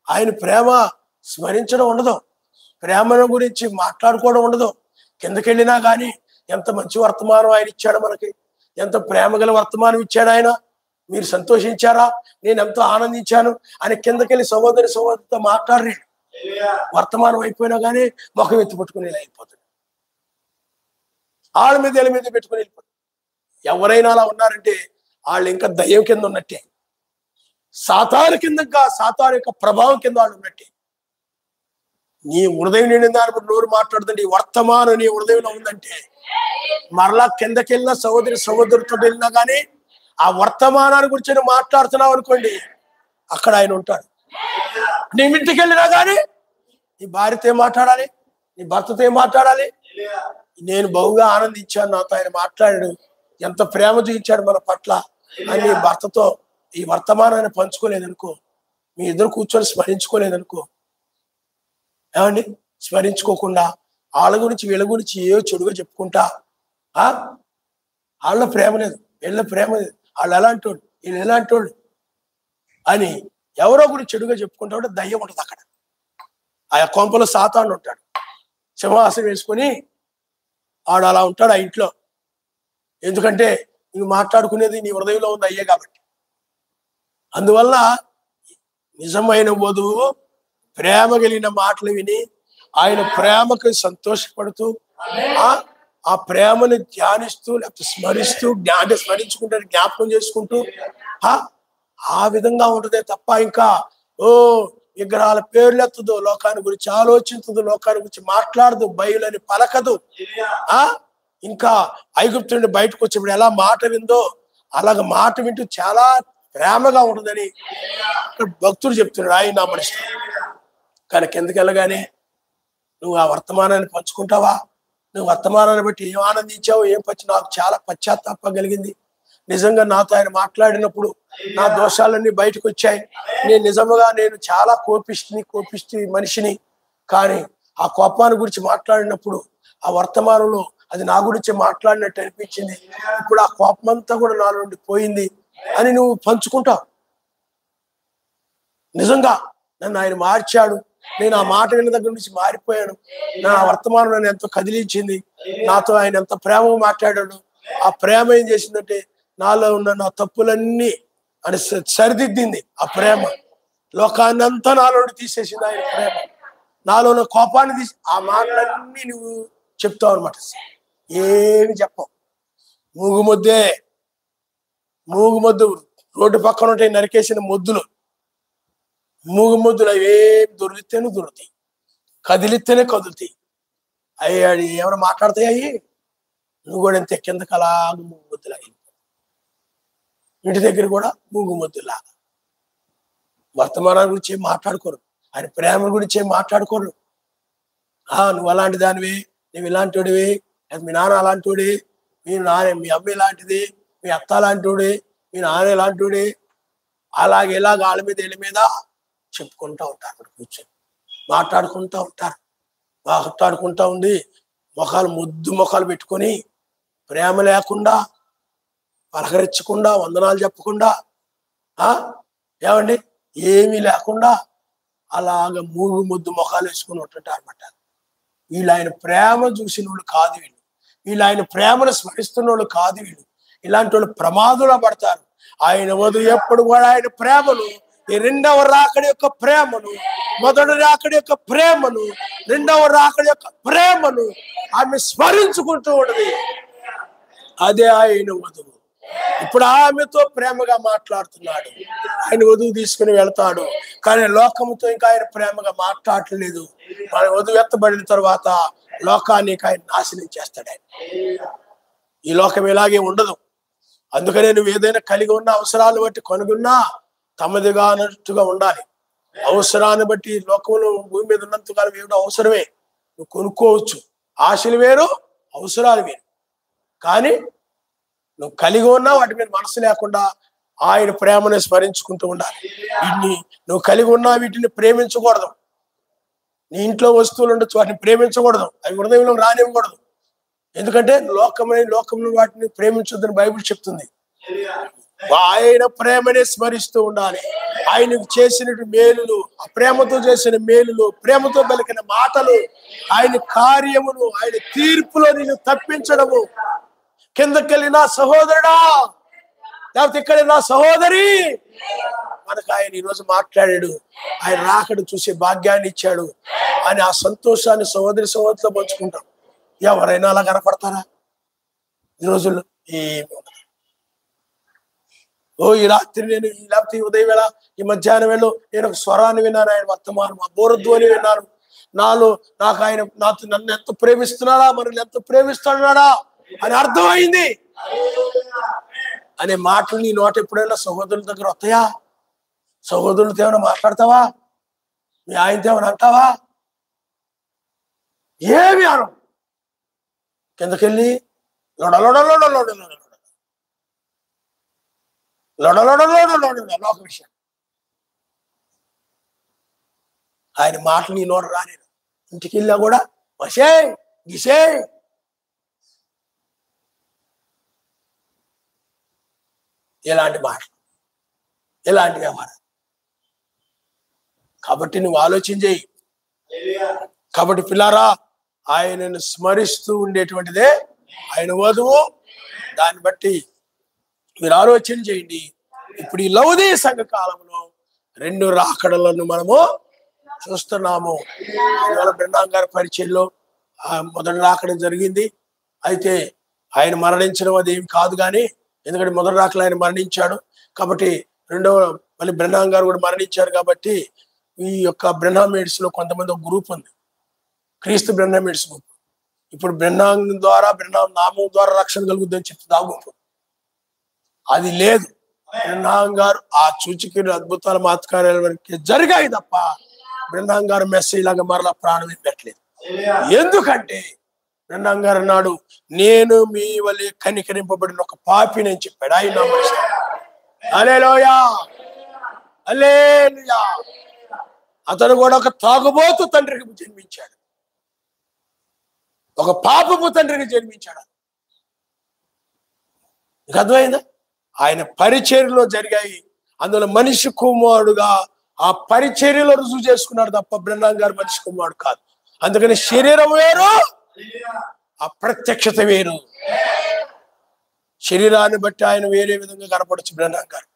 [SPEAKER 1] ఆయన ప్రేమ స్మరించడం ఉండదు, ప్రేమను గురించి మాట్లాడుకోవడం ఉండదు. కిందకెళ్ళినా కానీ ఎంత మంచి వర్తమానం ఆయన ఇచ్చాడు మనకి, ఎంత ప్రేమ గల వర్తమానం ఇచ్చాడు ఆయన. మీరు సంతోషించారా? నేను ఎంతో ఆనందించాను అని కిందకెళ్ళి సహోదరితో మాట్లాడలేడు. వర్తమానం అయిపోయినా కానీ ముఖం ఎత్తి పట్టుకుని వెళ్ళిపోతాడు, వాళ్ళ మీద పెట్టుకుని వెళ్ళిపోతాడు. ఎవరైనా అలా ఉన్నారంటే వాళ్ళు ఇంకా దయ్యం కింద ఉన్నట్టే, సాతాను యొక్క ప్రభావం కింద వాళ్ళు ఉన్నట్టే. నీ హృదయం నిండిన దాని నోరు మాట్లాడుతుంటే ఈ వర్తమానం నీ హృదయంలో ఉందంటే మరలా కిందకెళ్ళిన సహోదరితో వెళ్ళినా కానీ ఆ వర్తమానాన్ని గురించి మాట్లాడుతున్నావు అనుకోండి, అక్కడ ఆయన ఉంటాడు. నీ ఇంటికి వెళ్ళినా కానీ నీ భార్యతో ఏం మాట్లాడాలి, నీ భర్తతో ఏం మాట్లాడాలి? నేను బహుగా ఆనందించాను, నాతో ఆయన మాట్లాడాడు, ఎంత ప్రేమ చూపించాడు మన పట్ల అని నీ భర్తతో ఈ వర్తమానాన్ని పంచుకోలేదనుకో, మీ ఇద్దరు కూర్చొని స్మరించుకోలేదనుకో, ఏమండి? స్మరించుకోకుండా వాళ్ళ గురించి వీళ్ళ గురించి ఏవో చెడుగా చెప్పుకుంటా, వాళ్ళ ప్రేమ లేదు, వీళ్ళ ప్రేమ లేదు, వాళ్ళు ఎలాంటి వాళ్ళు, వీళ్ళు ఎలాంటి వాళ్ళు అని ఎవరో గురించి చెడుగా చెప్పుకుంటా ఉంటే దయ్యం ఉంటుంది అక్కడ. ఆ కొంపలో సాతాను ఉంటాడు, సింహాసనం వేసుకొని ఆడు అలా ఉంటాడు ఆ ఇంట్లో. ఎందుకంటే నువ్వు మాట్లాడుకునేది నీ హృదయంలో ఉంది అయ్యే కాబట్టి. అందువల్ల నిజమైన వధువు ప్రేమ కలిగిన మాటలు విని ఆయన ప్రేమకు సంతోషపడుతూ ఆ ప్రేమను ధ్యానిస్తూ లేకపోతే స్మరిస్తూ స్మరించుకుంటూ జ్ఞాపకం చేసుకుంటూ ఆ విధంగా ఉంటుందే తప్ప ఇంకా విగ్రహాల పేర్లు ఎత్తదు, లోకాన్ని గురించి ఆలోచించదు, లోకాన్ని గురించి మాట్లాడదు, బయలుని పలకదు. ఇంకా ఐగుప్తు నుండి బయటకు వచ్చినప్పుడు ఎలా మాట విందో అలాగ మాట వింటూ చాలా ప్రేమగా ఉంటుందని భక్తుడు చెప్తున్నాడు. ఆయన నా మనిషి. కానీ కిందకి వెళ్ళగానే నువ్వు ఆ వర్తమానాన్ని పంచుకుంటావా? నువ్వు వర్తమానాన్ని బట్టి ఏం ఆనందించావు, నాకు చాలా పశ్చాత్తాపం కలిగింది. నిజంగా నాతో ఆయన మాట్లాడినప్పుడు నా దోషాలన్నీ బయటకు వచ్చాయి. నేను చాలా కోపిష్టి మనిషిని. కానీ ఆ కోపాన్ని గురించి మాట్లాడినప్పుడు ఆ వర్తమానంలో అది నా గురించి మాట్లాడినట్టు అనిపించింది. ఇప్పుడు ఆ కోపం అంతా కూడా నా నుండి పోయింది అని నువ్వు పంచుకుంటావు. నిజంగా నన్ను ఆయన మార్చాడు, నేను ఆ మాట విన్న దగ్గర నుంచి మారిపోయాను, నా వర్తమానం నన్ను ఎంతో కదిలించింది, నాతో ఆయన ఎంత ప్రేమగా మాట్లాడాడు. ఆ ప్రేమ ఏం చేసిందంటే నాలో ఉన్న నా తప్పులన్నీ అని సరిదిద్దింది. ఆ ప్రేమ లోకాన్ని అంతా నాలో తీసేసింది. ఆయన ప్రేమ నాలో ఉన్న కోపాన్ని తీసి ఆ మాటలన్నీ నువ్వు చెప్తావు అనమాట. ఏమి చెప్పవు, మూగుమొద్దు రోడ్డు పక్కన ఉంటాయి నరికేసిన మొద్దులు, మూగుమొద్దులు అవి ఏం దొరికితేనే దొరుకుతాయి, కదిలిస్తేనే కదులుతాయి. అవి ఎవరు మాట్లాడతాయి, అవి నువ్వు కూడా అంతే కిందకి అలాగ మూగుమొద్దులాగా, ఇంటి దగ్గర కూడా మూగుమొద్దులాగా. వర్తమానాల గురించి ఏం మాట్లాడుకోరు, ఆయన ప్రేమ గురించి ఏం మాట్లాడుకోరు. నువ్వు అలాంటి దానివి, నువ్వు ఇలాంటి వాడివి, మీ నాన్న అలాంటి వాడి, మీ అమ్మ ఇలాంటిది, మీ అత్త అలాంటి వాడి, మీ నాన్న ఇలాంటి వాడి, అలాగే వాళ్ళ మీద చెప్పుకుంటూ ఉంటారు. అక్కడ కూర్చొని మాట్లాడుకుంటూ ఉండి మొఖాలు పెట్టుకొని ప్రేమ లేకుండా, పలకరించకుండా, వందనాలు చెప్పకుండా, ఏమండి ఏమీ లేకుండా అలాగ ముద్దు మొఖాలు వేసుకుని ఉంటుంటారు అనమాట. వీళ్ళు ఆయన ప్రేమ చూసిన వాళ్ళు కాదు, వీళ్ళు ఆయన ప్రేమను స్మరిస్తున్న వాళ్ళు కాదు. ఇలాంటి వాళ్ళు ప్రమాదంలో పడతారు. ఆయన వధువు ఎప్పుడు కూడా ఆయన ప్రేమను, ఈ రెండవ రాకడి యొక్క ప్రేమను, మొదటి రాకడి యొక్క ప్రేమను, రెండవ రాకడి యొక్క ప్రేమను ఆమె స్మరించుకుంటూ ఉన్నది. అదే ఆయన వధువు. ఇప్పుడు ఆమెతో ప్రేమగా మాట్లాడుతున్నాడు. ఆయన వధువు తీసుకుని వెళ్తాడు, కానీ లోకముతో ఇంకా ఆయన ప్రేమగా మాట్లాడలేదు. మన వధువు ఎత్తబడిన తర్వాత లోకాన్ని ఆయన నాశనం చేస్తాడు. ఆయన ఈ లోకం ఇలాగే ఉండదు. అందుకనే నువ్వు ఏదైనా కలిగి ఉన్న అవసరాలు బట్టి కొనుగున్నా తమదిగా అన్నట్టుగా ఉండాలి. అవసరాన్ని బట్టి లోకంలో భూమి మీద ఉన్నంతకాలం ఏమిటో అవసరమే, నువ్వు కొనుక్కోవచ్చు. ఆశలు వేరు, అవసరాలు వేరు. కానీ నువ్వు కలిగి ఉన్నా వాటి మీద మనసు లేకుండా ఆయన ప్రేమను స్మరించుకుంటూ ఉండాలి. వీటిని నువ్వు కలిగి ఉన్నా వీటిని ప్రేమించకూడదు. నీ ఇంట్లో వస్తువులు ఉండొచ్చు, వాటిని ప్రేమించకూడదు. అవి హృదయంలో రానివ్వకూడదు. ఎందుకంటే లోకంలో వాటిని ప్రేమించొద్దని బైబిల్ చెప్తుంది. ఆయన ప్రేమనే స్మరిస్తూ ఉండాలి. ఆయనకు చేసిన మేలులు, ఆ ప్రేమతో చేసిన మేలులు, ప్రేమతో పలికిన మాటలు, ఆయన కార్యములు, ఆయన తీర్పులో నిన్ను తప్పించడము. కిందకెళ్ళి నా సహోదరుడా, లేకపోతే ఇక్కడ నా సహోదరి, మనకు ఆయన ఈరోజు మాట్లాడాడు. ఆయన రాకడు చూసే భాగ్యాన్ని ఇచ్చాడు అని ఆ సంతోషాన్ని సహోదరితో పంచుకుంటాం. ఎవరైనా అలా కనపడతారా ఈ రోజుల్లో? ఈ రాత్రి నేను, లేకపోతే ఉదయం వేళ, ఈ మధ్యాహ్నం వేళ నేను ఒక స్వరాన్ని విన్నాను. ఆయన వర్తమానం, ఆ బోరధ్వని విన్నాను. నాకు ఆయన నన్ను ఎంత ప్రేమిస్తున్నాడా, మనల్ని ఎంత ప్రేమిస్తున్నాడా అని అర్థమైంది అనే మాటలు నీ నోట ఎప్పుడైనా సహోదరుల దగ్గర వస్తాయా? సహోదరులతో ఏమైనా మాట్లాడతావా? మీ ఆయనతో ఏమైనా అంటావా? ఏమి అనం. కిందకెళ్ళి లోక విషయం. ఆయన మాటలు నీ నోట రాలేదు. ఇంటికి వెళ్ళా కూడా వసే గిసే, ఎలాంటి మాటలు, ఎలాంటి వ్యవహారం. కాబట్టి నువ్వు ఆలోచన చేయి. కాబట్టి పిల్లారా, ఆయనను స్మరిస్తూ ఉండేటువంటిదే ఆయన వధువు. దాన్ని బట్టి మీరు ఆలోచన చేయండి. ఇప్పుడు ఈ లౌదీయ సంఘ కాలంలో 2 రాకడలను మనము చూస్తున్నాము. బ్రహ్నాం గారి పరిచయంలో మొదటి రాకడ జరిగింది. అయితే ఆయన మరణించడం అది ఏం కాదు, కానీ ఎందుకంటే మొదటి రాకలు ఆయన మరణించాడు. కాబట్టి మళ్ళీ బ్రహ్నాం గారు కూడా మరణించారు. కాబట్టి ఈ యొక్క బ్రహ్నామిడ్స్ లో కొంతమంది ఒక గ్రూప్ ఉంది, క్రీస్తు బ్రహ్నామిడ్స్ గ్రూప్. ఇప్పుడు బ్రహ్నాం నామం ద్వారా రక్షణ కలుగుద్దని చెప్తే దాగుంపు అది లేదు. బ్రహ్నాం గారు ఆ సూచికలు, అద్భుతాల మాత్కార్యాల వరకు జరిగాయి తప్ప బ్రహ్నాం గారు మెసేజ్ లాగా మరలా ప్రాణం పెట్టలేదు. ఎందుకంటే బ్రహ్నాం గారు అన్నాడు, నేను మీ వల్లే కనికరింపబడిన ఒక పాపిని అని చెప్పాడు. ఆయన హల్లెలూయా, హల్లెలూయా. అతను కూడా ఒక తాగుబోతు తండ్రికి జన్మించాడు, ఒక పాపపు తండ్రికి జన్మించాడు. నీకు అర్థమైందా? ఆయన పరిచర్యలో జరిగాయి. అందులో మనిషి కుమారుడుగా ఆ పరిచర్యలో రుజువు చేసుకున్నాడు తప్ప బ్రహ్నాం గారు మనిషి కుమారుడు కాదు. అందుకని శరీరం వేరు, ఆ ప్రత్యక్షత వేరు. శరీరాన్ని బట్టి ఆయన వేరే విధంగా కనపడచ్చు బ్రహ్నాం గారు.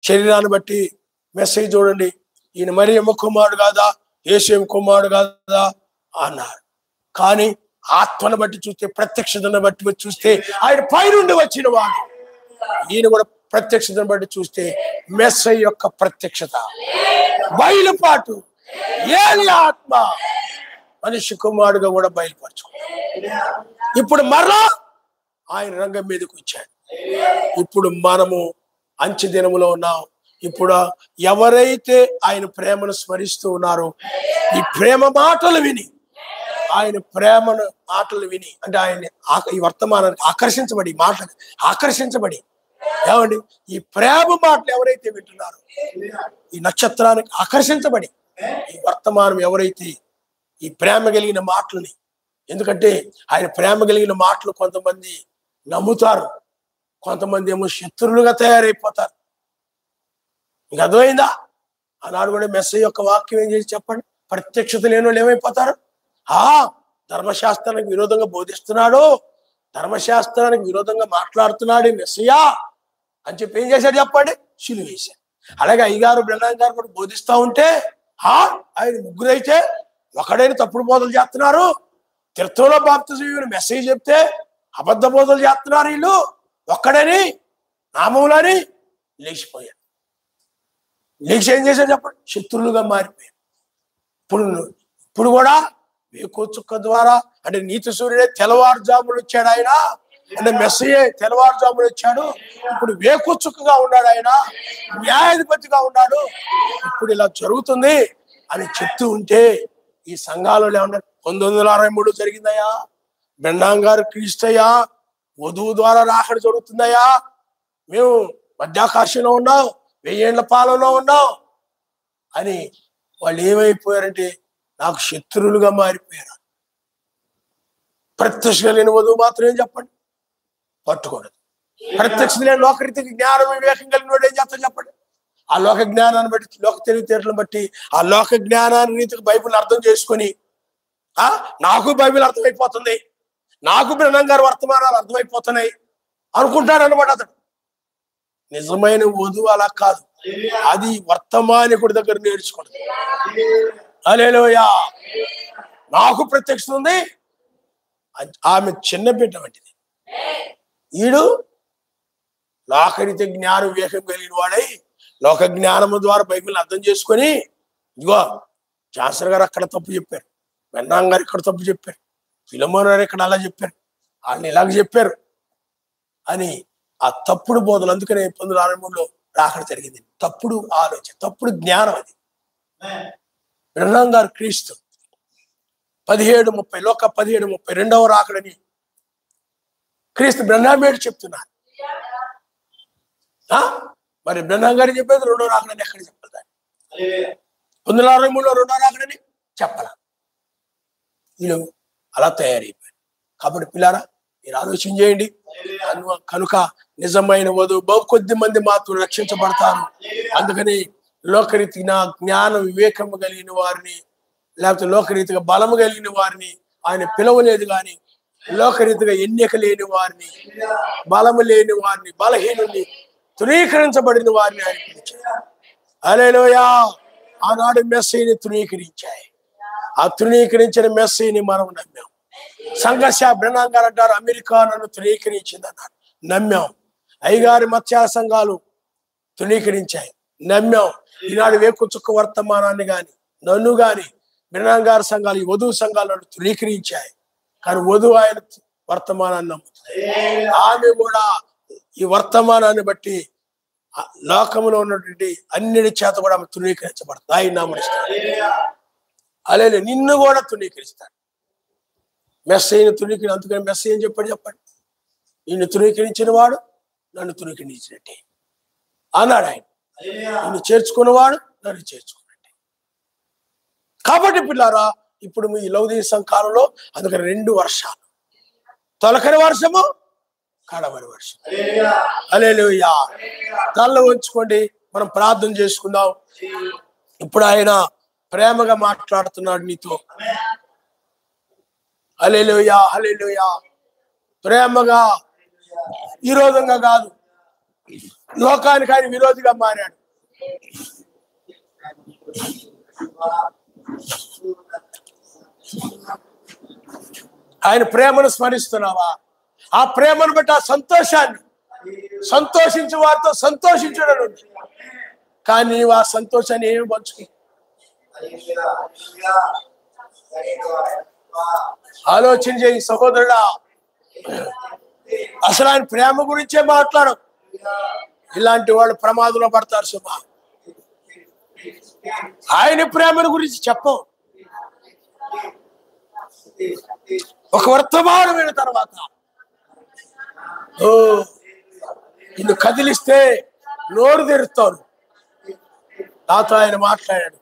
[SPEAKER 1] శరీరాన్ని బట్టి మెసేజ్ చూడండి, ఈయన మరియమ్మ కుమారుడు కాదా, యేసేం కుమారుడు కాదా అన్నారు. కానీ ఆత్మను బట్టి చూస్తే, ప్రత్యక్షతను బట్టి చూస్తే ఆయన పైనుండి వచ్చిన వాడు. ఈయన కూడా ప్రత్యక్షతను బట్టి చూస్తే మెస్సయ్య యొక్క ప్రత్యక్షత, బయలుపాటు, ఏలి ఆత్మ మనిషి కుమారుడుగా కూడా బయలుపరచుకున్నాడు. ఇప్పుడు మరలా ఆయన రంగం మీదకి వచ్చాడు. ఇప్పుడు మనము అంచె దినములో ఉన్నాం. ఇప్పుడు ఎవరైతే ఆయన ప్రేమను స్మరిస్తూ ఉన్నారో, ఈ ప్రేమ మాటలు విని, ఆయన ప్రేమను మాటలు విని, అంటే ఆయన ఈ వర్తమానానికి ఆకర్షించబడి, మాటలు ఆకర్షించబడి, ఏమండి ఈ ప్రేమ మాటలు ఎవరైతే వింటున్నారో, ఈ నక్షత్రానికి ఆకర్షించబడి ఈ వర్తమానం ఎవరైతే ఈ ప్రేమ కలిగిన మాటలని, ఎందుకంటే ఆయన ప్రేమ కలిగిన మాటలు కొంతమంది నమ్ముతారు, కొంతమంది ఏమో శత్రువులుగా తయారైపోతారు. మీకు అర్థమైందా? ఆనాడు కూడా మెస్సయ్య యొక్క వాక్యం ఏం చేసి చెప్పండి, ప్రత్యక్షత లేని వాళ్ళు ఏమైపోతారు? ధర్మశాస్త్రానికి విరోధంగా బోధిస్తున్నాడు, ధర్మశాస్త్రానికి విరోధంగా మాట్లాడుతున్నాడు మెస్సియా అని చెప్పి ఏం చేశాడు చెప్పండి? సిలువ వేశాడు. అలాగే అయ్యగారు బ్రహ్మం గారు కూడా బోధిస్తూ ఉంటే ఆయన ముగ్గురైతే ఒకడైన తప్పుడు బోధలు చేస్తున్నారు, తీర్థంలో బాప్తిజం మెసేజ్ చెప్తే అబద్ధ బోధలు చేస్తున్నారు, వీళ్ళు ఒక్కడని నామంలోని లేచిపోయారు. లేచి ఏం చేశారు చెప్పండి? శత్రువులుగా మారిపోయారు. ఇప్పుడు కూడా వేకుచుక్క ద్వారా అంటే నీతి సూర్యుడే తెల్లవారుజాములు వచ్చాడు ఆయన, అంటే మెస్సయే తెల్లవారుజాములు వచ్చాడు. ఇప్పుడు వేకుచుక్కగా ఉన్నాడు ఆయన, న్యాయాధిపతిగా ఉన్నాడు. ఇప్పుడు ఇలా జరుగుతుంది అని చెప్తూ ఉంటే ఈ సంఘాలలో ఏమన్నా 1963 జరిగిందయ్యా, బ్రహ్మం గారు క్రీస్తయ్యా, వధువు ద్వారా రాకడ జరుగుతుందయ్యా, మేము మధ్యాకాశంలో ఉన్నాం, 1000 ఏళ్ల పాలనలో ఉన్నాం అని వాళ్ళు ఏమైపోయారంటే నాకు శత్రువులుగా మారిపోయారు. ప్రత్యక్ష లేని వధువు మాత్రం ఏం చెప్పండి? పట్టుకోలేదు. ప్రత్యక్ష లేని లోకరీతికి జ్ఞానం వివేకం కలిగిన వాడు ఏం చేస్తాడు చెప్పండి? ఆ లోక జ్ఞానాన్ని బట్టి, లోక తెలివితేటలను బట్టి, ఆ లోక జ్ఞానాన్ని రీతికి బైబిల్ అర్థం చేసుకొని నాకు బైబిల్ అర్థమైపోతుంది, నాకు బ్రహ్మం గారి వర్తమానాలు అర్థమైపోతున్నాయి అనుకుంటాడు అనమాట అతడు. నిజమైన వధువు అలా కాదు, అది వర్తమానికుడి దగ్గర నేర్చుకుంటుంది. హల్లెలూయా. నాకు ప్రత్యక్షత ఉంది, ఆమె చిన్న బిడ్డ వంటిది. ఈడు లోకరీతి జ్ఞాన వివేకం కలిగిన వాడై లోక జ్ఞానము ద్వారా బైబిల్ అర్థం చేసుకొని, ఇదిగో జాన్సన్ గారు అక్కడ తప్పు చెప్పారు, బ్రహ్మం గారు ఇక్కడ తప్పు చెప్పారు, ఫిలమోన్ గారు ఇక్కడ అలా చెప్పారు, వాళ్ళని ఇలాగ చెప్పారు అని ఆ తప్పుడు బోధలు. అందుకనే 1963లో రాకడ జరిగింది. తప్పుడు ఆలోచన, తప్పుడు జ్ఞానం అది. బ్రహ్మం గారు క్రీస్తు 1730 లోక 1730 రెండవ రాకడని క్రీస్తు బ్రహ్మమేడు చెప్తున్నారు. మరి బ్రహ్మం గారు చెప్పేది రెండో రాకడని ఎక్కడ చెప్పాలి? 1963లో రెండో రాకడని చెప్పాల. వీళ్ళు అలా తయారైపోయారు. కాబట్టి పిల్లారా, మీరు ఆలోచన చేయండి. కనుక నిజమైన వధువు బహు కొద్ది మంది మాత్రం రక్షించబడతారు. అందుకని లోకరీతిగా జ్ఞాన వివేకము కలిగిన వారిని, లేకపోతే లోకరీతిగా బలము కలిగిన వారిని ఆయన పిలవలేదు. కానీ లోకరీతిగా ఎన్నిక లేని వారిని, బలము లేని వారిని, బలహీనుని, తృణీకరించబడిన వారిని ఆయన పిలిచారు. హల్లెలూయా. ఆనాడు మెస్సీని తృణీకరించాయి. ఆ తృణీకరించిన మెస్సీని మనం నమ్మాం. సంఘర్ష బ్రహ్మం గారు అంటారు, అమెరికా నన్ను తృణీకరించింది అన్నారు, నమ్మాం. అయ్యగారి మత్స్య సంఘాలు తృణీకరించాయి, నమ్మాం. ఈనాడు వేకుచుక్క వర్తమానాన్ని గాని, నన్ను గాని, బ్రహ్మం గారి సంఘాలు, ఈ వధువు సంఘాలు నన్ను తృణీకరించాయి. కానీ వధువు ఆయన వర్తమానాన్ని నమ్ముతుంది. ఆమె కూడా ఈ వర్తమానాన్ని బట్టి లోకంలో ఉన్నటువంటి అన్నిటి చేత కూడా ఆమె తృణీకరించబడుతుంది. ఆయన నామనిస్తాడు. అలాగే నిన్ను కూడా తృణీకరిస్తాడు. మెస్సీని తృణీకరి, అందుకని మెస్సీ ఏం చెప్పండి? నిన్ను తృణీకరించిన వాడు నన్ను తృణీకరించినట్టే అన్నాడు ఆయన. నిన్ను చేర్చుకున్నవాడు నన్ను చేర్చుకున్నట్టే. కాబట్టి పిల్లారా, ఇప్పుడు మీ లౌదీ సంకాలంలో అందుకని 2 వర్షాలు, తొలకరి వర్షము, కడవరి వర్షం. హల్లెలూయా. తల వంచుకోండి, మనం ప్రార్థన చేసుకుందాం. ఇప్పుడు ఆయన ప్రేమగా మాట్లాడుతున్నాడు నీతో. హల్లెలూయా, హల్లెలూయా. ప్రేమగా, విరోధంగా కాదు. లోకానికి ఆయన విరోధిగా మారాడు. ఆయన ప్రేమను స్మరిస్తున్నావా? ఆ ప్రేమను బట్టి ఆ సంతోషాన్ని, సంతోషించే వారితో సంతోషించడం ఉంది. కానీ నీవు ఆ సంతోషాన్ని ఏమి పంచుకో. ఆలోచన చేయి సహోదరుడా. అసలు ఆయన ప్రేమ గురించే మాట్లాడు. ఇలాంటి వాళ్ళు ప్రమాదంలో పడతారు సుమా. ఆయన ప్రేమను గురించి చెప్పం. ఒక వర్తమానమైన తర్వాత నిన్ను కదిలిస్తే నోరు తెరుస్తాను. నాతో ఆయన మాట్లాడాడు.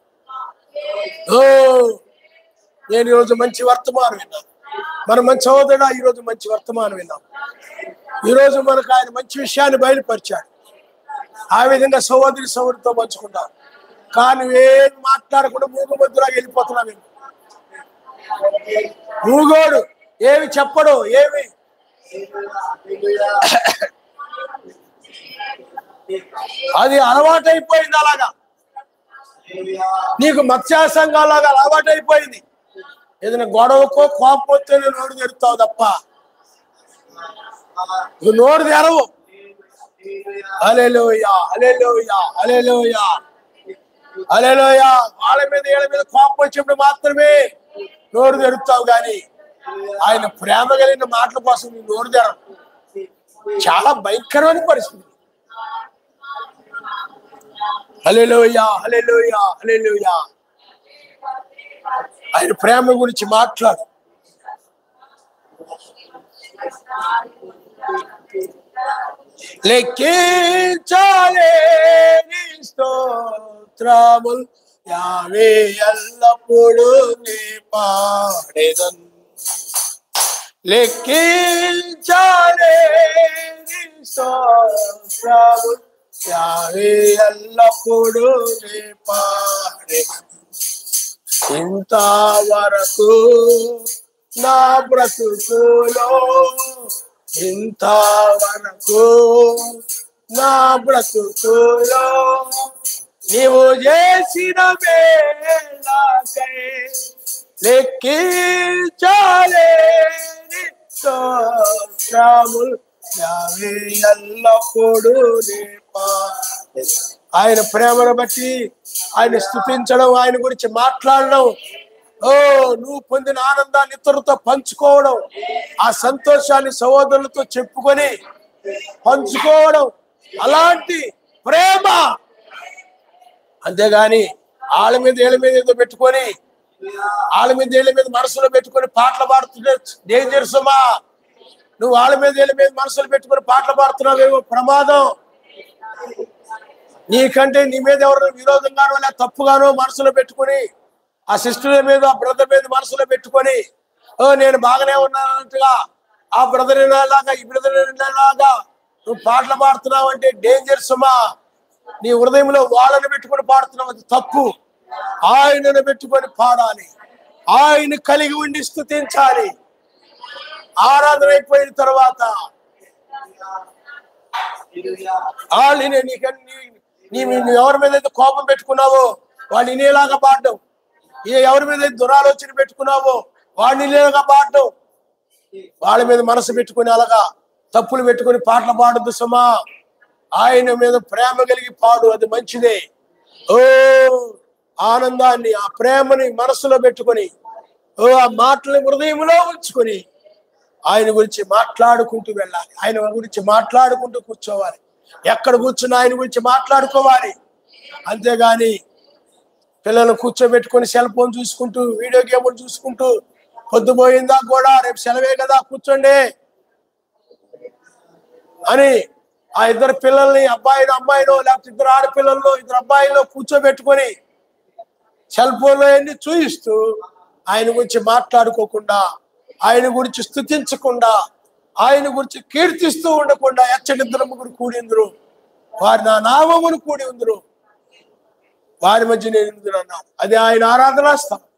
[SPEAKER 1] నేను ఈరోజు మంచి వర్తమానం విన్నాను. మన మంచి సహోదరుడా, ఈరోజు మంచి వర్తమానం విన్నాం. ఈరోజు మనకు ఆయన మంచి విషయాన్ని బయలుపరిచాడు. ఆ విధంగా సహోదరితో పంచుకుంటాం. కానీ ఏం మాట్లాడకుండా మూగ మధ్యలాగా వెళ్ళిపోతున్నాం. మూగోడు ఏమి చెప్పడు, ఏమి అది అలవాటైపోయింది. అలాగా నీకు మత్స్యాసంగాలాగా అలవాటైపోయింది. ఏదైనా గొడవకో కోపం వస్తే నోరు తెరుతావు తప్ప నువ్వు నోరు తెరవు. హల్లెలూయా, హల్లెలూయా, హల్లెలూయా, హల్లెలూయా. వాళ్ళ మీద వీళ్ళ మీద కోపం వచ్చినప్పుడు మాత్రమే నోరు తెరుతావు, కానీ ఆయన ప్రేమ కలిగిన మాటల కోసం నువ్వు నోరు తెరవు. చాలా భయంకరమైన పరిస్థితి. హల్లెలూయా, హల్లెలూయా, హల్లెలూయా. ఆయన ప్రేమ గురించి మాట్లాడు. లెక్కించలేని స్తోత్రములు యావే ఎల్లప్పుడూ నీ పాడెదన్. లెక్కించలేని స్తోత్రములు యావే ఎల్లప్పుడూ నీ పాడెదన్. ఇంతవరకు నా బ్రతుకులో, ఇంతవరకు నా బ్రతుకులో నీవు చేసిన మేలకై లెక్కించలేని స్తోత్రములు యావే ఎల్లప్పుడూ నీ పాడెదన్. ఆయన ప్రేమను బట్టి ఆయన స్తుతించడం, ఆయన గురించి మాట్లాడడం, నువ్వు పొందిన ఆనందాన్ని ఇతరులతో పంచుకోవడం, ఆ సంతోషాన్ని సహోదరులతో చెప్పుకొని పంచుకోవడం, అలాంటి ప్రేమ. అంతేగాని వాళ్ళ మీద వీళ్ళ మీద ఏదో పెట్టుకొని, వాళ్ళ మీద వీళ్ళ మీద మనసులో పెట్టుకొని పాటలు పాడుతుంటే డేంజర్స్ అమ్మా. నువ్వు వాళ్ళ మీద వీళ్ళ మీద మనసులో పెట్టుకొని పాటలు పాడుతున్నావేమో ప్రమాదం. నీకంటే నీ మీద ఎవరు విరోధంగానో లేదా తప్పుగానో మనసులో పెట్టుకొని, ఆ సిస్టర్ మీద ఆ బ్రదర్ మీద మనసులో పెట్టుకొని, నేను బాగానే ఉన్నానంటగా ఆ బ్రదర్ లాగా ఈ బ్రదర్ లాగా నువ్వు పాటలు పాడుతున్నావు అంటే డేంజర్స్ అమ్మా. నీ హృదయంలో వాళ్ళని పెట్టుకొని పాడుతున్నావు, అది తప్పు. ఆయనను పెట్టుకొని పాడాలి, ఆయన కలిగి ఉండి స్తుతించాలి. ఆరాధన అయిపోయిన తర్వాత ఎవరి మీద అయితే కోపం పెట్టుకున్నావో వాళ్ళు ఇనేలాగా పాడడం, ఎవరి మీద అయితే దురాలోచన పెట్టుకున్నావో వాళ్ళు ఇనేలాగా పాడడం, వాళ్ళ మీద మనసు పెట్టుకుని అలాగా తప్పులు పెట్టుకుని పాటలు పాడద్దు సుమా. ఆయన మీద ప్రేమ కలిగి పాడు, అది మంచిదే. ఆనందాన్ని, ఆ ప్రేమని మనసులో పెట్టుకొని, ఆ మాటలని హృదయంలో ఉంచుకొని ఆయన గురించి మాట్లాడుకుంటూ వెళ్ళాలి. ఆయన గురించి మాట్లాడుకుంటూ కూర్చోవాలి. ఎక్కడ కూర్చున్నా ఆయన గురించి మాట్లాడుకోవాలి. అంతేగాని పిల్లలు కూర్చోబెట్టుకొని సెల్ ఫోన్ చూసుకుంటూ, వీడియో గేములు చూసుకుంటూ పొద్దుపోయిందా కూడా రేపు సెలవే కదా కూర్చోండి అని ఆ ఇద్దరు పిల్లల్ని, అబ్బాయినో అమ్మాయినో లేకపోతే ఇద్దరు ఆడపిల్లల్లో ఇద్దరు అబ్బాయిలో కూర్చోబెట్టుకొని సెల్ ఫోన్లో అన్ని చూయిస్తూ ఆయన గురించి మాట్లాడుకోకుండా, ఆయన గురించి స్తుతించకుండా, ఆయన గురించి కీర్తిస్తూ ఉండకుండా ఎచ్చడిద్దరు ముగ్గురు కూడి ఉందరు, వారి నా నామమును కూడి ఉందరు, వారి మధ్య నేను ఉందరు అన్నారు. అది ఆయన ఆరాధనా స్థలం.